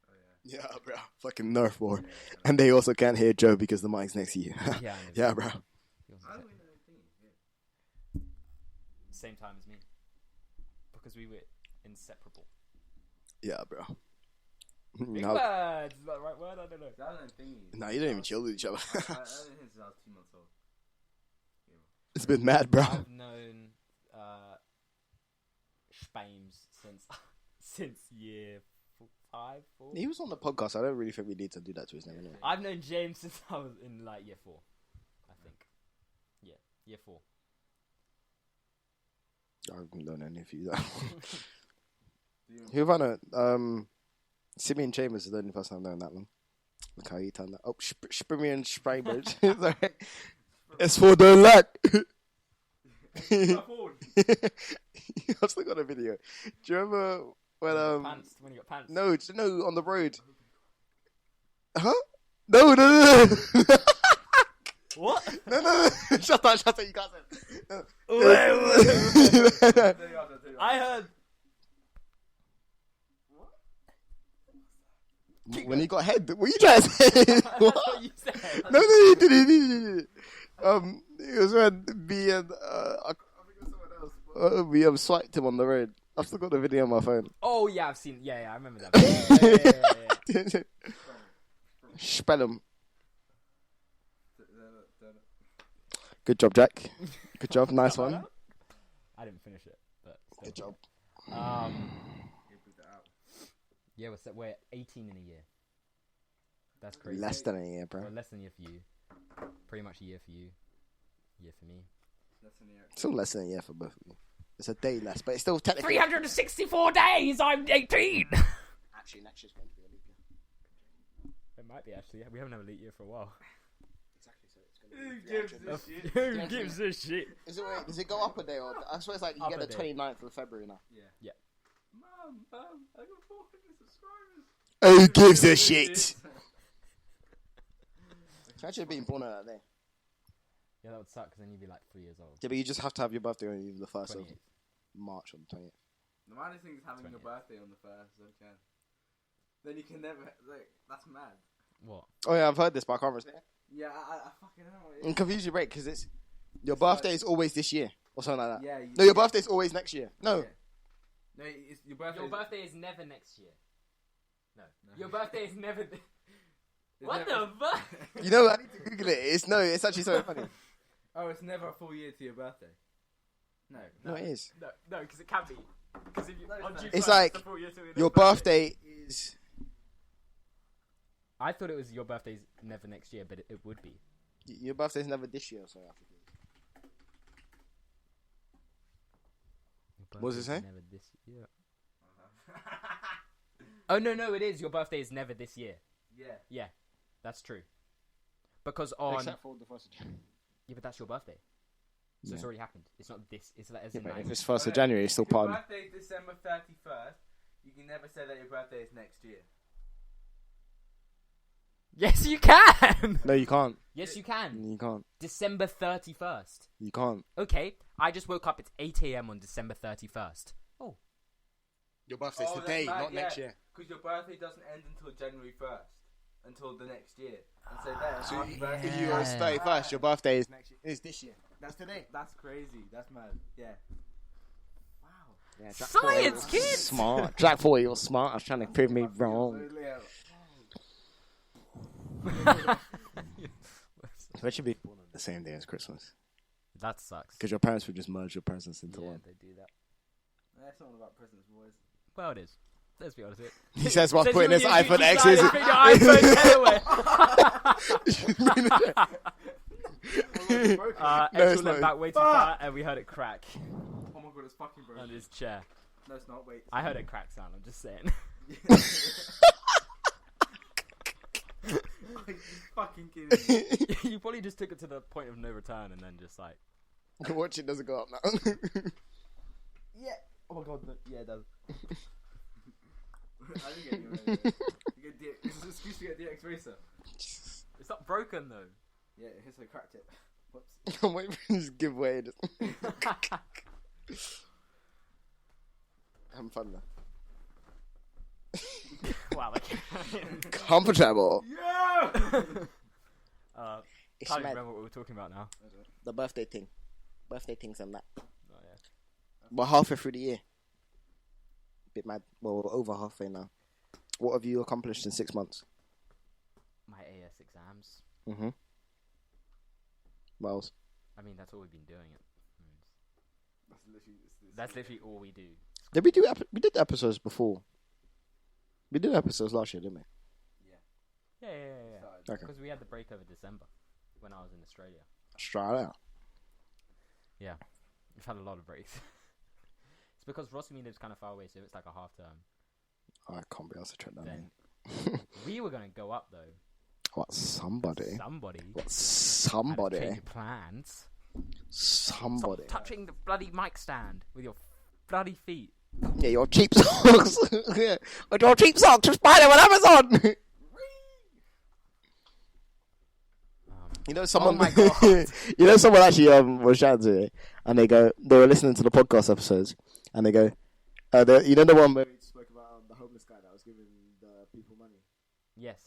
[SPEAKER 3] Oh yeah.
[SPEAKER 2] Yeah, bro. Fucking Nerf war. And they also can't hear Joe because the mic's next to you.
[SPEAKER 1] Yeah,
[SPEAKER 2] Yeah, bro.
[SPEAKER 1] He wasn't
[SPEAKER 3] I
[SPEAKER 1] there.
[SPEAKER 3] don't know Thingy. Yeah.
[SPEAKER 1] Same time as me, because we were inseparable.
[SPEAKER 2] Yeah, bro.
[SPEAKER 1] Big
[SPEAKER 2] No,
[SPEAKER 1] words. Is that the right word? I don't know.
[SPEAKER 3] I don't know Thingy.
[SPEAKER 2] you don't even chill with each other.
[SPEAKER 3] I don't know him since I was 2 months old.
[SPEAKER 2] It's been mad, bro.
[SPEAKER 1] I've known Spames since year 5, 4.
[SPEAKER 2] He was on the podcast. I don't really think we need to do that to his name anyway.
[SPEAKER 1] I've known James since I was in like year 4, I think. Yeah, year 4.
[SPEAKER 2] I haven't known any of you. Who have I known? Simeon Chambers is the only person I've known that long. Look how he turned that. Oh, Sprimian Spraybridge. Sorry. It's for the luck. I've still got a video. Do you remember when
[SPEAKER 1] When you got pants.
[SPEAKER 2] No, on the road. Huh? No.
[SPEAKER 1] What?
[SPEAKER 2] No. Shut up, you can't say it.
[SPEAKER 1] I heard.
[SPEAKER 2] When he got head, what are you trying to say?
[SPEAKER 1] That's what you said.
[SPEAKER 2] No, you didn't. It was when me and I think it was someone else. We swiped him on the road. I've still got the video on my phone.
[SPEAKER 1] Oh yeah, I've seen. Yeah, I remember that. Yeah.
[SPEAKER 2] Spell him. Good job, Jack. Good job. Nice one.
[SPEAKER 1] I didn't finish it, but still.
[SPEAKER 2] Good job.
[SPEAKER 1] Yeah, we're 18 in a year. That's crazy.
[SPEAKER 2] Less than a year, bro.
[SPEAKER 1] Well, less than a year for you. Pretty much a year for you. Year for me.
[SPEAKER 2] Still less than a year for both of you. It's a day less, but it's still technically
[SPEAKER 1] 364 days. I'm 18.
[SPEAKER 2] Actually, next year's going to be a leap year.
[SPEAKER 1] It might be actually. We haven't had a leap year for a while.
[SPEAKER 2] Exactly, so it's going to be.
[SPEAKER 1] Who gives a shit?
[SPEAKER 2] Does it go up a day or? I swear it's like you
[SPEAKER 1] Up
[SPEAKER 2] get
[SPEAKER 1] a
[SPEAKER 2] the
[SPEAKER 1] day.
[SPEAKER 2] 29th of February now.
[SPEAKER 1] Yeah.
[SPEAKER 3] Mum, I got 400 subscribers.
[SPEAKER 2] Who gives a shit? Imagine being born on that day.
[SPEAKER 1] Yeah, that would suck because then you'd be like 3 years old.
[SPEAKER 2] Yeah, but you just have to have your birthday on either the 1st of
[SPEAKER 1] 28th.
[SPEAKER 2] March or the 20th.
[SPEAKER 3] The maddest thing is having your
[SPEAKER 1] 20th.
[SPEAKER 3] birthday on the 1st of Jan. Then you can never, like, that's mad.
[SPEAKER 1] What?
[SPEAKER 2] Oh yeah, I've heard this, but I can't remember.
[SPEAKER 3] Yeah, I fucking know.
[SPEAKER 2] I'm confused, break because it's your birthday is always this year or something like that.
[SPEAKER 3] Yeah.
[SPEAKER 2] No, your birthday is always next year. No,
[SPEAKER 3] Yeah. No, it's your birthday.
[SPEAKER 1] Your birthday is never next year. No.
[SPEAKER 3] No.
[SPEAKER 1] Your birthday is never.
[SPEAKER 3] It's
[SPEAKER 1] What
[SPEAKER 3] never-
[SPEAKER 1] the fuck?
[SPEAKER 2] you know I need to Google it. It's actually so funny.
[SPEAKER 3] Oh, it's never a full year to your birthday. No.
[SPEAKER 2] No, it is.
[SPEAKER 1] No, because it can't be. Because if you,
[SPEAKER 3] No, it's
[SPEAKER 1] on
[SPEAKER 3] not.
[SPEAKER 1] June
[SPEAKER 2] It's
[SPEAKER 1] 1st,
[SPEAKER 2] like
[SPEAKER 1] the full year to
[SPEAKER 2] Your birthday is.
[SPEAKER 1] I thought it was your birthday's never next year, but it would be.
[SPEAKER 2] Your birthday's never this year, so I think it is.
[SPEAKER 1] Your
[SPEAKER 2] What does it
[SPEAKER 1] birthday's
[SPEAKER 2] say?
[SPEAKER 1] Never this year. Oh no, it is. Your birthday is never this year.
[SPEAKER 3] Yeah.
[SPEAKER 1] Yeah, that's true. Because on
[SPEAKER 2] Except for the 1st of January.
[SPEAKER 1] yeah, but that's your birthday, so it's
[SPEAKER 2] Yeah.
[SPEAKER 1] already happened. It's not this. It's like as
[SPEAKER 2] Yeah,
[SPEAKER 1] in
[SPEAKER 2] but
[SPEAKER 1] nine.
[SPEAKER 2] if it's 1st of
[SPEAKER 3] Okay.
[SPEAKER 2] January, it's still
[SPEAKER 3] If your
[SPEAKER 2] part of
[SPEAKER 3] birthday is December 31st, you can never say that your birthday is next year.
[SPEAKER 1] Yes, you can.
[SPEAKER 2] No, you can't.
[SPEAKER 1] Yes, you can.
[SPEAKER 2] You can't.
[SPEAKER 1] December 31st.
[SPEAKER 2] You can't.
[SPEAKER 1] Okay, I just woke up. It's 8 a.m. on December 31st. Oh,
[SPEAKER 2] Your birthday's
[SPEAKER 3] Oh,
[SPEAKER 2] today,
[SPEAKER 3] that's mad,
[SPEAKER 2] not next
[SPEAKER 3] yeah.
[SPEAKER 2] year.
[SPEAKER 3] Because your birthday doesn't end until January 1st. Until the next year. And so then,
[SPEAKER 2] So
[SPEAKER 3] happy birthday.
[SPEAKER 2] if you're 31st, your birthday is next year. It's this year. That's today.
[SPEAKER 3] That's crazy. That's mad. Yeah. Wow.
[SPEAKER 2] Yeah,
[SPEAKER 1] Science, kids!
[SPEAKER 2] Smart. Jack 4, you're smart. I was trying to prove me wrong. They should be born on the same day as Christmas.
[SPEAKER 1] that sucks.
[SPEAKER 2] Because your parents would just merge your presents into
[SPEAKER 1] Yeah,
[SPEAKER 2] one.
[SPEAKER 1] they do that.
[SPEAKER 3] That's not all about presents, boys.
[SPEAKER 1] Well, it is. Let's be honest with it.
[SPEAKER 2] He says while
[SPEAKER 1] Says
[SPEAKER 2] putting
[SPEAKER 1] you-
[SPEAKER 2] his
[SPEAKER 1] you-
[SPEAKER 2] iPhone
[SPEAKER 1] you
[SPEAKER 2] X's.
[SPEAKER 1] decided to put your iPhone anyway.
[SPEAKER 2] No,
[SPEAKER 1] X
[SPEAKER 2] it's
[SPEAKER 1] went
[SPEAKER 2] not.
[SPEAKER 1] back way too far, and we heard it crack
[SPEAKER 3] Oh my god, it's fucking broken.
[SPEAKER 1] on his chair.
[SPEAKER 3] No, it's not. Wait.
[SPEAKER 1] I heard it crack sound. I'm just saying.
[SPEAKER 3] Are you fucking kidding me?
[SPEAKER 1] You probably just took it to the point of no return, and then just like.
[SPEAKER 2] Watch it doesn't go up now.
[SPEAKER 3] Yeah. Oh my god. Yeah, it does. I didn't get you. You get it's an excuse to get DX Racer.
[SPEAKER 1] It's not broken though.
[SPEAKER 3] Yeah, here's I cracked it. Whoops.
[SPEAKER 2] I'm waiting for this giveaway. Having fun though.
[SPEAKER 1] Wow. Okay.
[SPEAKER 2] Comfortable.
[SPEAKER 3] Yeah!
[SPEAKER 2] It's
[SPEAKER 1] Can't even
[SPEAKER 2] mad.
[SPEAKER 1] remember what we were talking about now.
[SPEAKER 2] The birthday thing. Birthday things and that.
[SPEAKER 1] Oh, yeah.
[SPEAKER 2] We're halfway through the year. Bit mad. Well, we're over halfway now. What have you accomplished in 6 months?
[SPEAKER 1] My AS exams.
[SPEAKER 2] Mm-hmm. What else?
[SPEAKER 1] I mean, that's all we've been doing.
[SPEAKER 3] That's literally,
[SPEAKER 1] That's literally all we do.
[SPEAKER 2] Did we do? We did episodes before. We did episodes last year, didn't we?
[SPEAKER 1] Yeah.
[SPEAKER 2] Okay.
[SPEAKER 1] Because we had the break over December when I was in Australia.
[SPEAKER 2] Australia.
[SPEAKER 1] Yeah, we've had a lot of breaks. It's because Rotimi lives kind of far away, so it's like a half term.
[SPEAKER 2] I can't be able to track that.
[SPEAKER 1] Then we were gonna go up though.
[SPEAKER 2] What? Somebody?
[SPEAKER 1] Somebody.
[SPEAKER 2] What?
[SPEAKER 1] had
[SPEAKER 2] Somebody?
[SPEAKER 1] change of plans.
[SPEAKER 2] somebody.
[SPEAKER 1] Stop touching the bloody mic stand with your bloody feet.
[SPEAKER 2] Yeah, your cheap socks. Yeah. With your cheap socks, just buy them on Amazon. You know, someone.
[SPEAKER 1] Oh my God.
[SPEAKER 2] You know, someone actually was chatting to me, and they were listening to the podcast episodes, and they go, you know the one where we spoke about the homeless guy that was giving the people money.
[SPEAKER 1] Yes.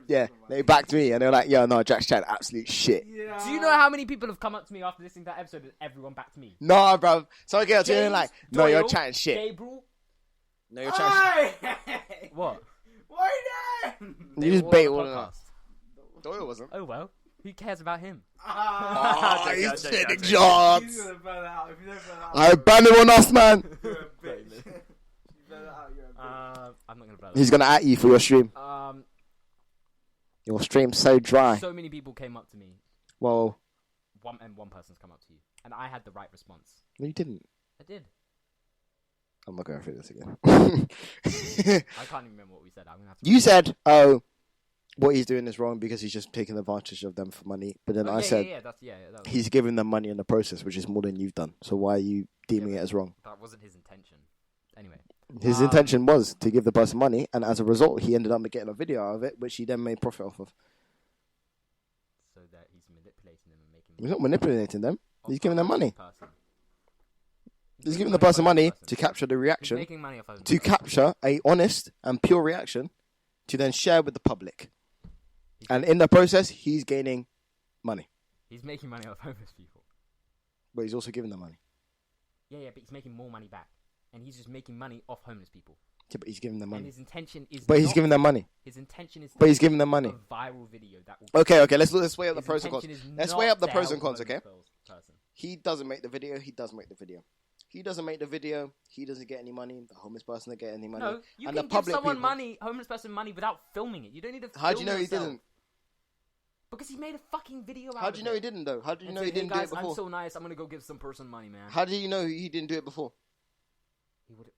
[SPEAKER 2] Yeah, they backed me, and they were like, "Yo, no, Jack's chat absolute shit."
[SPEAKER 3] Yeah.
[SPEAKER 1] Do you know how many people have come up to me after listening to that episode and everyone backed me?
[SPEAKER 2] No, bro. So I get to
[SPEAKER 1] James
[SPEAKER 2] like, "No, you're
[SPEAKER 1] Doyle,
[SPEAKER 2] chatting shit."
[SPEAKER 1] Gabriel.
[SPEAKER 2] No, you're chatting
[SPEAKER 3] Hey!
[SPEAKER 1] What?
[SPEAKER 3] Why then?
[SPEAKER 2] shit. You just
[SPEAKER 1] were
[SPEAKER 2] bait
[SPEAKER 1] on
[SPEAKER 2] all
[SPEAKER 1] the
[SPEAKER 2] of that.
[SPEAKER 1] podcast.
[SPEAKER 2] Doyle wasn't.
[SPEAKER 1] Oh well, who cares about him?
[SPEAKER 2] Oh,
[SPEAKER 1] Joking,
[SPEAKER 2] he's
[SPEAKER 1] joking,
[SPEAKER 2] sitting
[SPEAKER 1] joking.
[SPEAKER 2] jobs.
[SPEAKER 3] He's gonna burn out. If you don't burn out,
[SPEAKER 2] I ban him on us, man.
[SPEAKER 3] you're a bitch. If you burn out, you're a bitch.
[SPEAKER 1] I'm not gonna blow
[SPEAKER 2] He's gonna at you for your stream.
[SPEAKER 1] that.
[SPEAKER 2] Your stream's so dry.
[SPEAKER 1] So many people came up to me.
[SPEAKER 2] Well,
[SPEAKER 1] One person's come up to you, and I had the right response.
[SPEAKER 2] no, you didn't.
[SPEAKER 1] I did.
[SPEAKER 2] I'm not going through this again.
[SPEAKER 1] I can't even remember what we said. I'm gonna have to.
[SPEAKER 2] You said, "Oh, what he's doing is wrong because he's just taking advantage of them for money." But then I said,
[SPEAKER 1] that was,
[SPEAKER 2] "He's giving them money in the process, which is more than you've done. So why are you deeming it as wrong?"
[SPEAKER 1] that wasn't his intention. Anyway,
[SPEAKER 2] His intention was to give the person money, and as a result, he ended up getting a video out of it, which he then made profit off of.
[SPEAKER 1] so that he's manipulating them and making.
[SPEAKER 2] He's not manipulating them.
[SPEAKER 1] off
[SPEAKER 2] He's giving them money.
[SPEAKER 1] person.
[SPEAKER 2] He's giving the person money to capture the
[SPEAKER 1] He's
[SPEAKER 2] reaction,
[SPEAKER 1] making money off of
[SPEAKER 2] to capture a honest and pure reaction, to then share with the public. And in the process, he's gaining money.
[SPEAKER 1] He's making money off homeless people.
[SPEAKER 2] But he's also giving them money.
[SPEAKER 1] Yeah, but he's making more money back, and he's just making money off homeless people.
[SPEAKER 2] Yeah, but he's giving them
[SPEAKER 1] And
[SPEAKER 2] money.
[SPEAKER 1] his intention is.
[SPEAKER 2] But he's
[SPEAKER 1] not-
[SPEAKER 2] giving them money.
[SPEAKER 1] His intention is.
[SPEAKER 2] But he's giving them money.
[SPEAKER 1] A viral video that will.
[SPEAKER 2] Okay, let's weigh up the
[SPEAKER 1] His
[SPEAKER 2] pros and cons.
[SPEAKER 1] intention is
[SPEAKER 2] Let's
[SPEAKER 1] not
[SPEAKER 2] weigh up the
[SPEAKER 1] to
[SPEAKER 2] pros
[SPEAKER 1] help
[SPEAKER 2] and cons,
[SPEAKER 1] a
[SPEAKER 2] okay?
[SPEAKER 1] homeless person.
[SPEAKER 2] He doesn't make the video, he does make the video. He doesn't make the video, he doesn't get any money, the homeless person doesn't get any money.
[SPEAKER 1] No, you
[SPEAKER 2] and
[SPEAKER 1] can
[SPEAKER 2] the
[SPEAKER 1] give
[SPEAKER 2] public
[SPEAKER 1] someone
[SPEAKER 2] people-
[SPEAKER 1] money, homeless person money, without filming it. You don't need to.
[SPEAKER 2] How do you
[SPEAKER 1] film
[SPEAKER 2] know he
[SPEAKER 1] yourself.
[SPEAKER 2] didn't?
[SPEAKER 1] Because he made a fucking video out
[SPEAKER 2] How
[SPEAKER 1] of
[SPEAKER 2] do you know
[SPEAKER 1] it.
[SPEAKER 2] he didn't though? How do you
[SPEAKER 1] And
[SPEAKER 2] know
[SPEAKER 1] say,
[SPEAKER 2] he didn't
[SPEAKER 1] hey
[SPEAKER 2] do
[SPEAKER 1] guys,
[SPEAKER 2] it before?
[SPEAKER 1] I'm so nice. I'm gonna go give some person money, man.
[SPEAKER 2] How do you know he didn't do it before?
[SPEAKER 1] He would,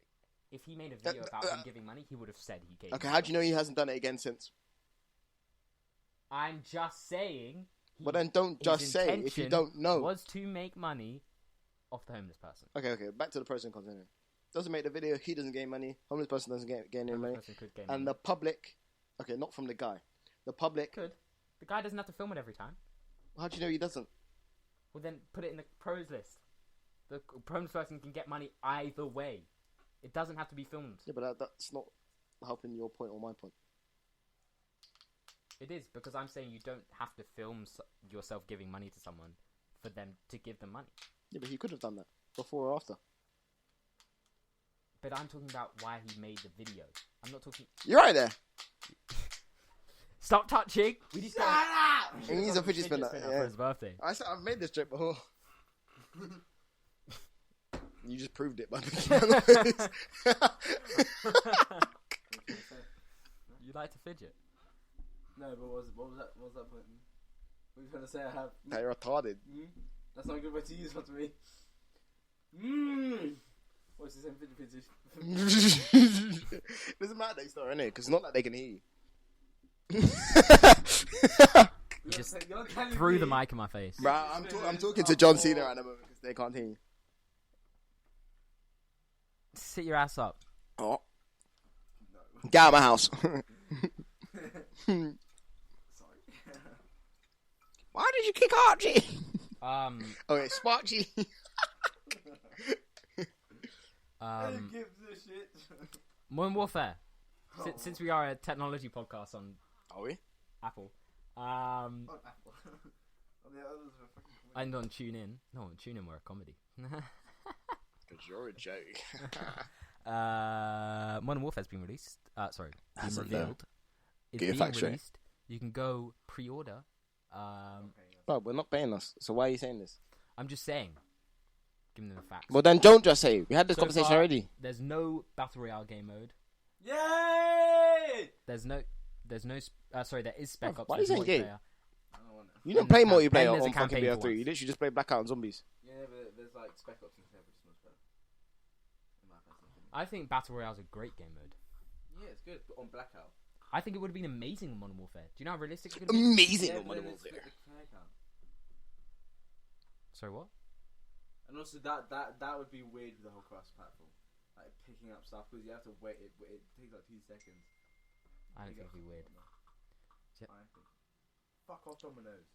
[SPEAKER 1] if he made a video about him giving money, he would have said he gave.
[SPEAKER 2] Okay,
[SPEAKER 1] him
[SPEAKER 2] how do you know
[SPEAKER 1] money.
[SPEAKER 2] he hasn't done it again since?
[SPEAKER 1] I'm just saying.
[SPEAKER 2] But then don't
[SPEAKER 1] his
[SPEAKER 2] just say if you
[SPEAKER 1] intention
[SPEAKER 2] don't know.
[SPEAKER 1] Was to make money off the homeless person.
[SPEAKER 2] Okay, back to the pros and cons anyway. Doesn't make the video, he doesn't gain money, homeless person doesn't gain any
[SPEAKER 1] Homeless
[SPEAKER 2] money.
[SPEAKER 1] person could gain
[SPEAKER 2] And
[SPEAKER 1] money.
[SPEAKER 2] the public, okay, not from the guy. The public,
[SPEAKER 1] Could. The guy doesn't have to film it every time.
[SPEAKER 2] how do you know he doesn't?
[SPEAKER 1] Well, then put it in the pros list. The homeless person can get money either way. It doesn't have to be filmed.
[SPEAKER 2] Yeah, but that's not helping your point or my point.
[SPEAKER 1] It is, because I'm saying you don't have to film yourself giving money to someone for them to give them money.
[SPEAKER 2] Yeah, but he could have done that before or after.
[SPEAKER 1] But I'm talking about why he made the video. I'm not talking...
[SPEAKER 2] You're right there.
[SPEAKER 1] Stop touching! We need to...
[SPEAKER 2] He needs a fidget spinner.
[SPEAKER 1] for
[SPEAKER 2] Yeah.
[SPEAKER 1] his birthday.
[SPEAKER 2] I've made this joke before. You just proved it by
[SPEAKER 1] You like to fidget?
[SPEAKER 3] No, but what was that? What was that point? What were you trying to say? I have.
[SPEAKER 2] Hey, you're retarded.
[SPEAKER 3] That's not a good way to use one to me. What's the same fidget?
[SPEAKER 2] Doesn't matter that you start, innit? Because it's not like they can hear you.
[SPEAKER 1] You just threw the mic in my face.
[SPEAKER 2] Bro, I'm talking to John Cena at the moment because they can't hear you.
[SPEAKER 1] Sit your ass up.
[SPEAKER 2] Oh. Get out of my house.
[SPEAKER 3] Sorry.
[SPEAKER 2] Why did you kick Archie? Okay, Sparky.
[SPEAKER 3] Who gives a shit?
[SPEAKER 1] Modern Warfare. Since we are a technology podcast on
[SPEAKER 2] Are we?
[SPEAKER 1] Apple,
[SPEAKER 3] On Apple. On the others were fucking.
[SPEAKER 1] and on TuneIn. No, on TuneIn we're a comedy.
[SPEAKER 2] Because you're a joke.
[SPEAKER 1] Modern Warfare's been released. Sorry, been
[SPEAKER 2] Hasn't, though.
[SPEAKER 1] revealed. It's
[SPEAKER 2] Get your
[SPEAKER 1] being
[SPEAKER 2] facts straight.
[SPEAKER 1] released. You can go pre-order.
[SPEAKER 2] Bro, we're not paying us. So why are you saying this?
[SPEAKER 1] I'm just saying. Giving them the facts.
[SPEAKER 2] Well, then don't just say it. We had this
[SPEAKER 1] So
[SPEAKER 2] conversation
[SPEAKER 1] far,
[SPEAKER 2] already.
[SPEAKER 1] There's no battle royale game mode.
[SPEAKER 3] Yay!
[SPEAKER 1] There is Spec Ops.
[SPEAKER 2] why are you
[SPEAKER 1] there's
[SPEAKER 2] saying gay?
[SPEAKER 1] multiplayer.
[SPEAKER 3] I don't want to.
[SPEAKER 2] You don't
[SPEAKER 1] And
[SPEAKER 2] play
[SPEAKER 1] there's
[SPEAKER 2] multiplayer
[SPEAKER 1] a
[SPEAKER 2] on fucking
[SPEAKER 1] campaign for
[SPEAKER 2] BO3. You
[SPEAKER 1] once.
[SPEAKER 2] literally just play Blackout and Zombies.
[SPEAKER 3] Yeah, but there's like Spec Ops and stuff, which is much better. In my personal opinion.
[SPEAKER 1] I think battle royale is a great game mode.
[SPEAKER 3] Yeah, it's good, but on Blackout.
[SPEAKER 1] I think it would have been amazing in Modern Warfare. Do you know how realistic it would have been?
[SPEAKER 2] Amazing
[SPEAKER 3] Yeah,
[SPEAKER 2] on
[SPEAKER 3] but
[SPEAKER 2] Modern
[SPEAKER 3] then it's
[SPEAKER 2] Warfare.
[SPEAKER 3] split the player count.
[SPEAKER 1] Sorry, what?
[SPEAKER 3] And also that would be weird with the whole cross platform, like picking up stuff because you have to wait. It takes like 2 seconds.
[SPEAKER 1] I don't think it'd be weird.
[SPEAKER 3] I think. Fuck off, Domino's.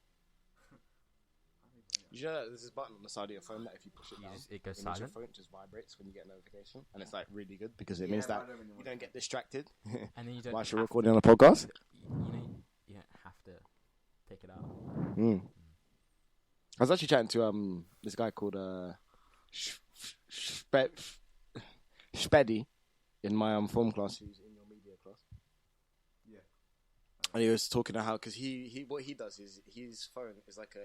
[SPEAKER 2] You know that there's this button on the side of your phone that if you push it down,
[SPEAKER 1] it goes
[SPEAKER 2] it makes your
[SPEAKER 1] silent.
[SPEAKER 2] phone just vibrates when you get a notification, and it's like really good because it means that you don't get distracted
[SPEAKER 1] And then you don't.
[SPEAKER 2] whilst you're recording on a podcast.
[SPEAKER 1] You don't have to pick it up.
[SPEAKER 2] I was actually chatting to this guy called Speddy in my form class, who's in your media class.
[SPEAKER 3] Yeah.
[SPEAKER 2] And he was talking about how, because he what he does is his phone is like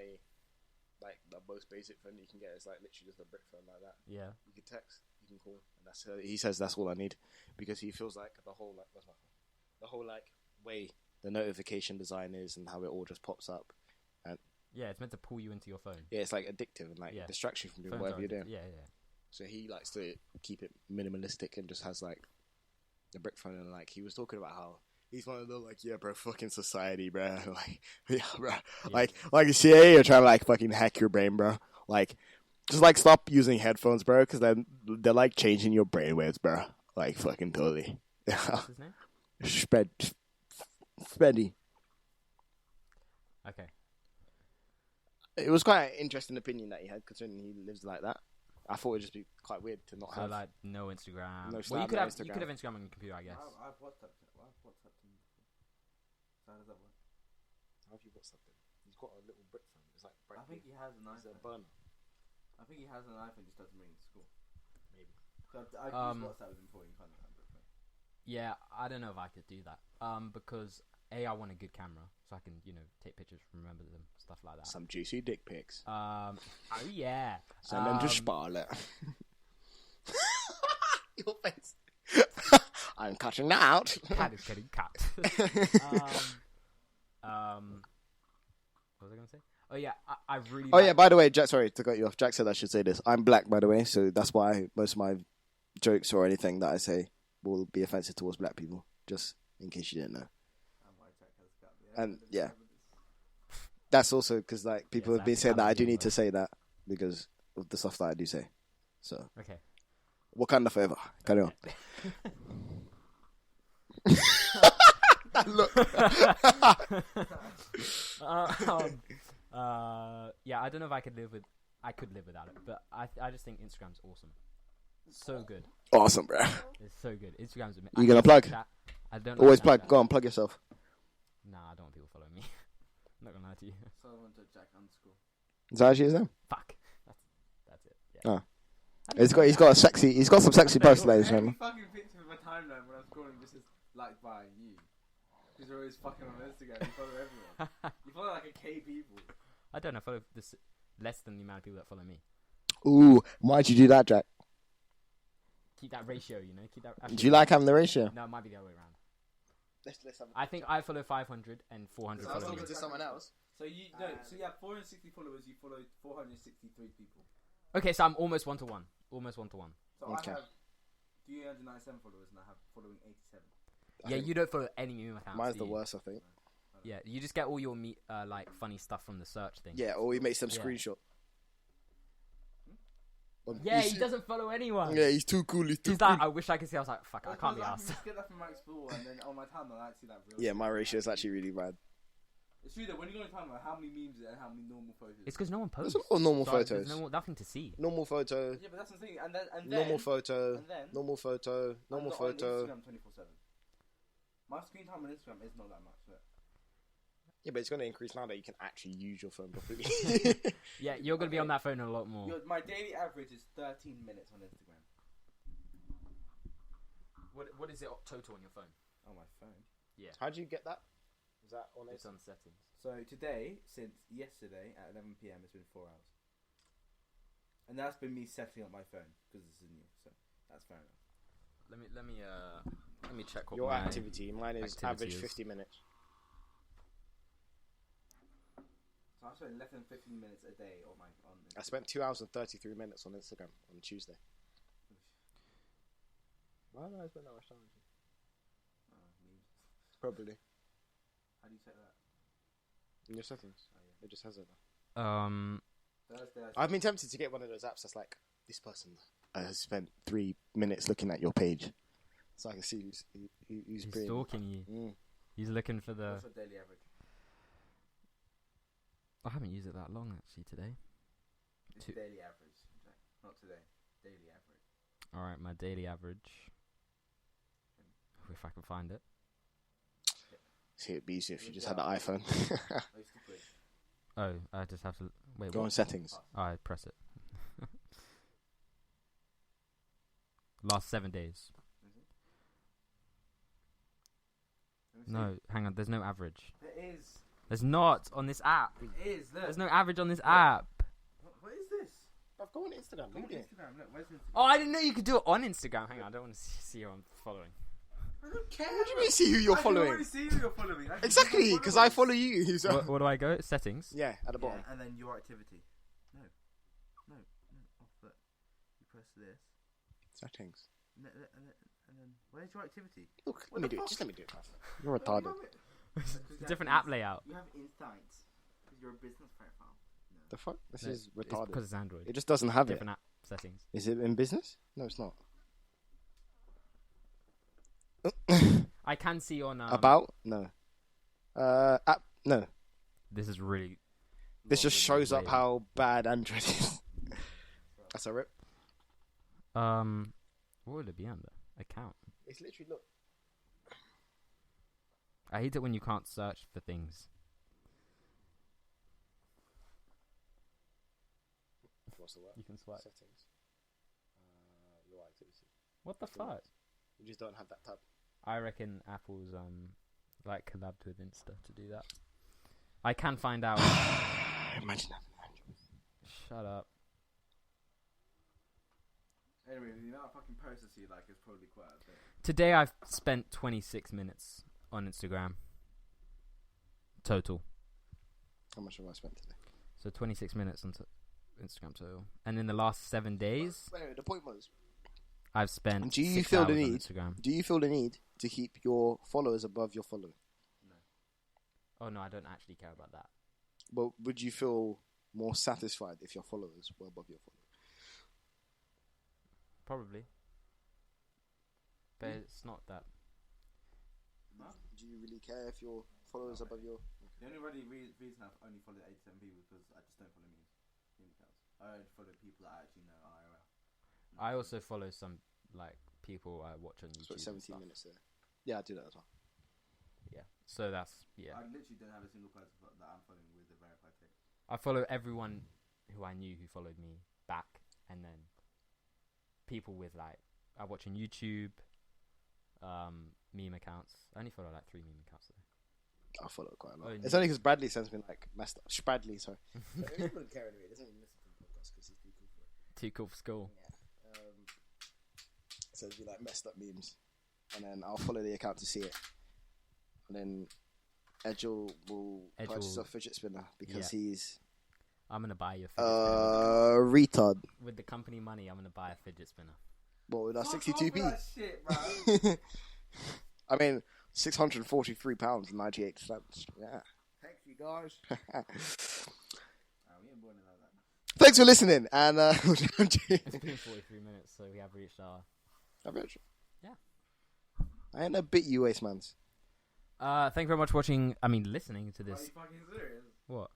[SPEAKER 2] the most basic phone you can get. It's like literally just a brick phone like that.
[SPEAKER 1] Yeah.
[SPEAKER 2] You can text, you can call, and that's he says that's all I need, because he feels like the whole way the notification design is and how it all just pops up.
[SPEAKER 1] Yeah, it's meant to pull you into your phone.
[SPEAKER 2] Yeah, it's like addictive and like distract you from doing whatever you're doing.
[SPEAKER 1] Yeah.
[SPEAKER 2] So he likes to keep it minimalistic and just has like a brick phone, and like he was talking about how he's one of the like, yeah, bro, fucking society, bro. Like, yeah, bro.
[SPEAKER 1] Yeah.
[SPEAKER 2] Like the CIA are trying to like fucking hack your brain, bro. Like, just like stop using headphones, bro, because then they're like changing your brainwaves, bro. Like, fucking totally.
[SPEAKER 1] What's his name?
[SPEAKER 2] Speddy.
[SPEAKER 1] Okay.
[SPEAKER 2] It was quite an interesting opinion that he had, considering he lives like that. I thought it'd just be quite weird to not
[SPEAKER 1] So
[SPEAKER 2] have.
[SPEAKER 1] like no Instagram.
[SPEAKER 2] No
[SPEAKER 1] Well, you
[SPEAKER 2] Snap,
[SPEAKER 1] could
[SPEAKER 2] no
[SPEAKER 1] have
[SPEAKER 2] Instagram.
[SPEAKER 1] Instagram on your computer, I guess.
[SPEAKER 3] I've WhatsApped him. I've WhatsApped him before. So how does that work?
[SPEAKER 2] How have you got something? He's got a little brick phone. It's like
[SPEAKER 3] I think he has an
[SPEAKER 2] It's a
[SPEAKER 3] iPhone.
[SPEAKER 2] burner.
[SPEAKER 3] I think he has an iPhone, just doesn't bring it to school.
[SPEAKER 2] Maybe.
[SPEAKER 3] So I've used WhatsApp with him before. You can't have it.
[SPEAKER 1] Yeah, I don't know if I could do that. Because I want a good camera, so I can take pictures, remember them, stuff like that.
[SPEAKER 2] Some juicy dick pics.
[SPEAKER 1] Oh yeah.
[SPEAKER 2] Send them to Sparlet. Your face. I'm cutting that out.
[SPEAKER 1] Cat is getting cut. What was I gonna say? Oh yeah, I really.
[SPEAKER 2] Oh yeah, by the way, Jack. Sorry to cut you off. Jack said I should say this. I'm black, by the way, so that's why most of my jokes or anything that I say will be offensive towards black people. Just in case you didn't know. And yeah, that's also because like people have been saying that I do need to say that because of the stuff that I do say. So
[SPEAKER 1] Okay.
[SPEAKER 2] Wakanda forever. Carry on. Look.
[SPEAKER 1] Yeah, I don't know if I could live with. I could live without it, but I just think Instagram's awesome. So good.
[SPEAKER 2] Awesome, bro.
[SPEAKER 1] It's so good. Instagram's amazing.
[SPEAKER 2] You gonna plug?
[SPEAKER 1] I don't
[SPEAKER 2] Always
[SPEAKER 1] like
[SPEAKER 2] plug.
[SPEAKER 1] Snapchat.
[SPEAKER 2] Go on, plug yourself.
[SPEAKER 1] Nah, I don't want people following me. I'm not gonna lie to you.
[SPEAKER 3] So I went to Jack underscore.
[SPEAKER 2] Is that actually his name?
[SPEAKER 1] Fuck. That's it. Yeah.
[SPEAKER 2] Oh. He's got some sexy posts like this,
[SPEAKER 3] Every
[SPEAKER 2] man.
[SPEAKER 3] fucking picture of my timeline when I'm scrolling just is liked by you. Because you're always fucking on Instagram. You follow everyone. You follow like a K people.
[SPEAKER 1] I don't know. I follow this less than the amount of people that follow me.
[SPEAKER 2] Ooh, why'd you do that, Jack?
[SPEAKER 1] Keep that ratio, Keep that.
[SPEAKER 2] Do you like having the ratio?
[SPEAKER 1] No, it might be the other way around.
[SPEAKER 2] Let's have
[SPEAKER 1] I think I follow 500 and 400
[SPEAKER 2] I was
[SPEAKER 1] follow me.
[SPEAKER 2] talking to someone else.
[SPEAKER 3] So you have 460 followers. You follow 463 people.
[SPEAKER 1] Okay, so I'm almost 1-to-1. Almost 1-to-1.
[SPEAKER 3] So
[SPEAKER 2] Okay.
[SPEAKER 3] I have 397 followers and I have following 87.
[SPEAKER 1] Yeah, you don't follow any meme accounts.
[SPEAKER 2] Mine's
[SPEAKER 1] do
[SPEAKER 2] the
[SPEAKER 1] you?
[SPEAKER 2] worst, I think.
[SPEAKER 1] Yeah, you just get all your like funny stuff from the search thing.
[SPEAKER 2] Yeah, or he makes them
[SPEAKER 1] Yeah.
[SPEAKER 2] screenshot.
[SPEAKER 1] Yeah, he doesn't follow anyone.
[SPEAKER 2] Yeah, he's too cool. He's cool.
[SPEAKER 1] I wish I could see. I was like, fuck, I can't be asked.
[SPEAKER 3] I can get that from my Explore and then on my timeline I see that real.
[SPEAKER 2] Yeah, my ratio is actually really bad.
[SPEAKER 3] It's true that when you go on timeline, how many memes and how many normal photos.
[SPEAKER 1] It's because no one posts.
[SPEAKER 2] There's a lot of normal
[SPEAKER 1] So
[SPEAKER 2] photos.
[SPEAKER 1] There's nothing to see.
[SPEAKER 2] Normal photo.
[SPEAKER 3] Yeah, but that's the thing. And then
[SPEAKER 2] Normal photo.
[SPEAKER 3] and then
[SPEAKER 2] Normal photo. Normal
[SPEAKER 3] I'm not
[SPEAKER 2] photo.
[SPEAKER 3] on Instagram 24/7. My screen time on Instagram is not that much. So.
[SPEAKER 2] Yeah, but it's going to increase now that you can actually use your phone properly.
[SPEAKER 1] Yeah, you're gonna be on that phone a lot more.
[SPEAKER 3] My daily average is 13 minutes on Instagram.
[SPEAKER 1] What is it total on your phone?
[SPEAKER 3] On my phone.
[SPEAKER 1] Yeah,
[SPEAKER 2] How do you get that? Is that on
[SPEAKER 1] it's
[SPEAKER 2] it?
[SPEAKER 1] on settings.
[SPEAKER 3] So today, since yesterday at 11 p.m, it's been 4 hours. And that's been me setting up my phone because this is new. So that's fair enough.
[SPEAKER 1] Let me check what
[SPEAKER 2] Your
[SPEAKER 1] my
[SPEAKER 2] activity. Mine is
[SPEAKER 1] activity
[SPEAKER 2] average
[SPEAKER 1] is.
[SPEAKER 2] 50 minutes.
[SPEAKER 3] So I spend less than 15 minutes a day on
[SPEAKER 2] I spent 2 hours and 33 minutes on Instagram on Tuesday. Why did I spend that much time?
[SPEAKER 3] memes.
[SPEAKER 2] Probably.
[SPEAKER 3] How do you set that?
[SPEAKER 2] In your settings.
[SPEAKER 3] Oh, yeah.
[SPEAKER 2] It just has it. I've been tempted to get one of those apps that's like, this person has spent 3 minutes looking at your page, so I can see who's
[SPEAKER 1] He's
[SPEAKER 2] pretty.
[SPEAKER 1] stalking you. He's looking for the.
[SPEAKER 3] What's your daily average?
[SPEAKER 1] I haven't used it that long actually today.
[SPEAKER 3] It's daily average, Jack. Not today. Daily average.
[SPEAKER 1] All right, my daily average. If I can find it.
[SPEAKER 2] See, it'd be easier if you just had the iPhone.
[SPEAKER 1] Oh, I just have to wait.
[SPEAKER 2] Go on settings.
[SPEAKER 1] Oh, I press it. Last 7 days. No, hang on. There's no average.
[SPEAKER 3] There is.
[SPEAKER 1] There's not on this app.
[SPEAKER 3] It is. Look.
[SPEAKER 1] There's no average on this app.
[SPEAKER 3] What is this?
[SPEAKER 2] I've go on Instagram.
[SPEAKER 3] Go on Instagram. Look, where's Instagram?
[SPEAKER 1] Oh, I didn't know you could do it on Instagram. Hang on, I don't want to see who I'm following.
[SPEAKER 3] I don't care.
[SPEAKER 2] What do you mean see who you're following?
[SPEAKER 3] I can already see who you're following.
[SPEAKER 2] Exactly, because I follow you. So.
[SPEAKER 1] What do I go? Settings.
[SPEAKER 2] Yeah, at the bottom.
[SPEAKER 3] Yeah, and then your activity. No. Off that. You press this.
[SPEAKER 2] Settings.
[SPEAKER 3] And then where's your activity?
[SPEAKER 2] Look,
[SPEAKER 3] What
[SPEAKER 2] let me
[SPEAKER 3] the
[SPEAKER 2] do it.
[SPEAKER 3] fuck?
[SPEAKER 2] Just let me do it. You're retarded.
[SPEAKER 1] It's a different app layout.
[SPEAKER 3] You have insights because you're a business profile. No.
[SPEAKER 2] The fuck? This
[SPEAKER 1] No,
[SPEAKER 2] is
[SPEAKER 1] It's
[SPEAKER 2] retarded.
[SPEAKER 1] because it's Android.
[SPEAKER 2] It just doesn't have it.
[SPEAKER 1] Different app settings.
[SPEAKER 2] Is it in business? No, it's not.
[SPEAKER 1] I can see on
[SPEAKER 2] About? No. App? No.
[SPEAKER 1] This is really.
[SPEAKER 2] This just
[SPEAKER 1] long-winded
[SPEAKER 2] shows up
[SPEAKER 1] way.
[SPEAKER 2] how bad Android is. That's a rip.
[SPEAKER 1] What would it be under? Account.
[SPEAKER 2] It's literally, look.
[SPEAKER 1] I hate it when you can't search for things.
[SPEAKER 2] What's the word?
[SPEAKER 1] You can swipe.
[SPEAKER 2] Settings. Your activity.
[SPEAKER 1] What the fuck?
[SPEAKER 2] You just don't have that tab.
[SPEAKER 1] I reckon Apple's like collabed with Insta to do that. I can find out.
[SPEAKER 2] Imagine having Android.
[SPEAKER 1] Shut up.
[SPEAKER 3] Anyway, the amount of fucking posts I see like is probably quite a bit.
[SPEAKER 1] Today I've spent 26 minutes on Instagram. Total.
[SPEAKER 2] How much have I spent today?
[SPEAKER 1] So 26 minutes on Instagram total. And in the last 7 days,
[SPEAKER 2] Anyway, the point was,
[SPEAKER 1] I've spent
[SPEAKER 2] do you
[SPEAKER 1] 6
[SPEAKER 2] feel the
[SPEAKER 1] hours on
[SPEAKER 2] need?
[SPEAKER 1] Instagram.
[SPEAKER 2] Do you feel the need to keep your followers above your following?
[SPEAKER 1] Oh no, I don't actually care about that.
[SPEAKER 2] But would you feel more satisfied if your followers were above your following?
[SPEAKER 1] Probably. But it's not that.
[SPEAKER 2] Do you really care if your followers are above your...
[SPEAKER 3] The only really reason I've only followed 87 people is because I just don't follow meme accounts. I only follow people that I actually know IRL.
[SPEAKER 1] I also follow some like people I watch on
[SPEAKER 2] So
[SPEAKER 1] YouTube.
[SPEAKER 2] it's
[SPEAKER 1] and
[SPEAKER 2] 17
[SPEAKER 1] stuff.
[SPEAKER 2] minutes there. Yeah, I do that as well.
[SPEAKER 1] Yeah. So that's
[SPEAKER 3] I literally don't have a single person that I'm following with a verified tick.
[SPEAKER 1] I follow everyone who I knew who followed me back, and then people with like I watch on YouTube, meme accounts. I only follow like 3 meme accounts though.
[SPEAKER 2] I follow it quite a lot.
[SPEAKER 1] Oh,
[SPEAKER 2] It's
[SPEAKER 1] you-
[SPEAKER 2] only because Bradley sends me like messed up. Bradley, sorry. He wouldn't care anyway. He doesn't even listen to the podcast because he's too cool for it.
[SPEAKER 1] Too cool for school.
[SPEAKER 2] Yeah. So it'd be like messed up memes, and then I'll follow the account to see it, and then Edgel will purchase a fidget spinner because he's
[SPEAKER 1] I'm gonna buy you a fidget spinner.
[SPEAKER 2] retard.
[SPEAKER 1] With the company money, I'm gonna buy a fidget spinner.
[SPEAKER 2] What with our
[SPEAKER 3] Fuck
[SPEAKER 2] 62p?
[SPEAKER 3] off that shit, bro.
[SPEAKER 2] I mean, £643.98. Yeah.
[SPEAKER 3] Thank you, guys. We ain't born in like that.
[SPEAKER 2] Thanks for listening, and
[SPEAKER 1] It's been 43 minutes, so we have reached our.
[SPEAKER 2] Yeah. I ain't a bit you waste mans.
[SPEAKER 1] Thank you very much for watching. I mean, listening to
[SPEAKER 3] Are you
[SPEAKER 1] this.
[SPEAKER 3] fucking serious?
[SPEAKER 1] What?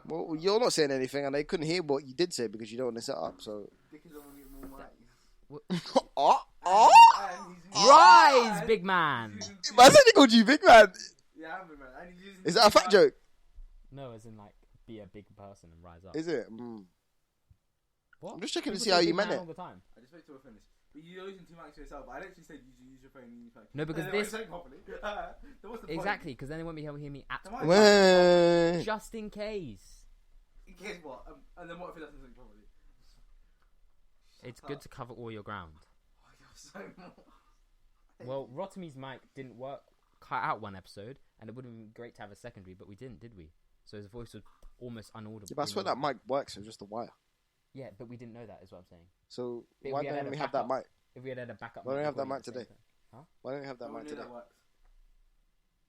[SPEAKER 2] Well, you're not saying anything, and they couldn't hear what you did say because you don't want to set up. So.
[SPEAKER 3] Because I want to get more mics.
[SPEAKER 1] Rise, big man.
[SPEAKER 2] I said he called you big man.
[SPEAKER 3] Yeah, I'm big man. And he's using
[SPEAKER 2] Is that a fat joke?
[SPEAKER 1] No, as in like be a big person and rise up.
[SPEAKER 2] Is it?
[SPEAKER 1] What?
[SPEAKER 2] I'm just checking to
[SPEAKER 1] People
[SPEAKER 2] see
[SPEAKER 1] say
[SPEAKER 2] how
[SPEAKER 1] big
[SPEAKER 2] you meant
[SPEAKER 1] man
[SPEAKER 2] it.
[SPEAKER 1] all the time.
[SPEAKER 3] I just wait till we're finished. But you're using too much yourself. I actually said you should use your phone and use your phone.
[SPEAKER 1] No, because
[SPEAKER 3] And then
[SPEAKER 1] this-
[SPEAKER 3] what you're saying properly. Then what's the point?
[SPEAKER 1] Exactly, because then they won't be able to hear me at
[SPEAKER 3] Then
[SPEAKER 1] all.
[SPEAKER 3] why-
[SPEAKER 2] Well,
[SPEAKER 1] Just in case.
[SPEAKER 3] Guess what? And then what if it doesn't think properly?
[SPEAKER 1] It's good to cover all your ground.
[SPEAKER 3] Oh, you're so more.
[SPEAKER 1] Well, Rotimi's mic didn't work. Cut out one episode, and it would have been great to have a secondary, but we didn't, did we? So his voice was almost unaudible.
[SPEAKER 2] yeah, but I swear that mic works with just a wire.
[SPEAKER 1] Yeah, but we didn't know that, is what I'm saying.
[SPEAKER 2] So
[SPEAKER 1] But
[SPEAKER 2] why
[SPEAKER 1] we had
[SPEAKER 2] don't
[SPEAKER 1] a
[SPEAKER 2] we have that
[SPEAKER 1] backup.
[SPEAKER 2] mic?
[SPEAKER 1] If we had a backup
[SPEAKER 2] Why don't we have that
[SPEAKER 1] recording
[SPEAKER 2] mic
[SPEAKER 1] at the
[SPEAKER 2] today?
[SPEAKER 1] same time.
[SPEAKER 2] Why don't we have that
[SPEAKER 3] No
[SPEAKER 2] mic
[SPEAKER 3] one knew
[SPEAKER 2] today?
[SPEAKER 3] that works.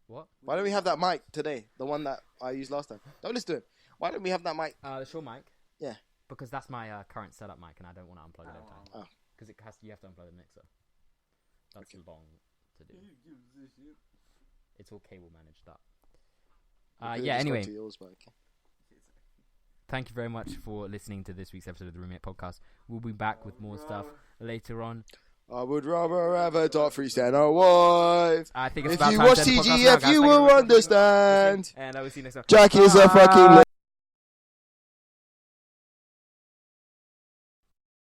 [SPEAKER 1] What?
[SPEAKER 2] Why don't we have that mic today? The one that I used last time. Don't listen to him. Why don't we have that mic?
[SPEAKER 1] The Shaw mic.
[SPEAKER 2] Yeah.
[SPEAKER 1] Because that's my current setup mic, and I don't want to unplug it every time.
[SPEAKER 2] Oh.
[SPEAKER 1] Because you have to unplug the mixer. That's long to do. It's all cable managed up. Yeah. Anyway. Thank you very much for listening to this week's episode of the Roommate Podcast. We'll be back with more stuff later on.
[SPEAKER 2] I would rather have a .3 than a wife.
[SPEAKER 1] I think it's
[SPEAKER 2] if
[SPEAKER 1] about
[SPEAKER 2] you
[SPEAKER 1] time
[SPEAKER 2] watch
[SPEAKER 1] to end the podcast
[SPEAKER 2] TGF,
[SPEAKER 1] now, guys.
[SPEAKER 2] you
[SPEAKER 1] Thank
[SPEAKER 2] will
[SPEAKER 1] very much.
[SPEAKER 2] understand.
[SPEAKER 1] And I will see you next time.
[SPEAKER 2] Jack is a fucking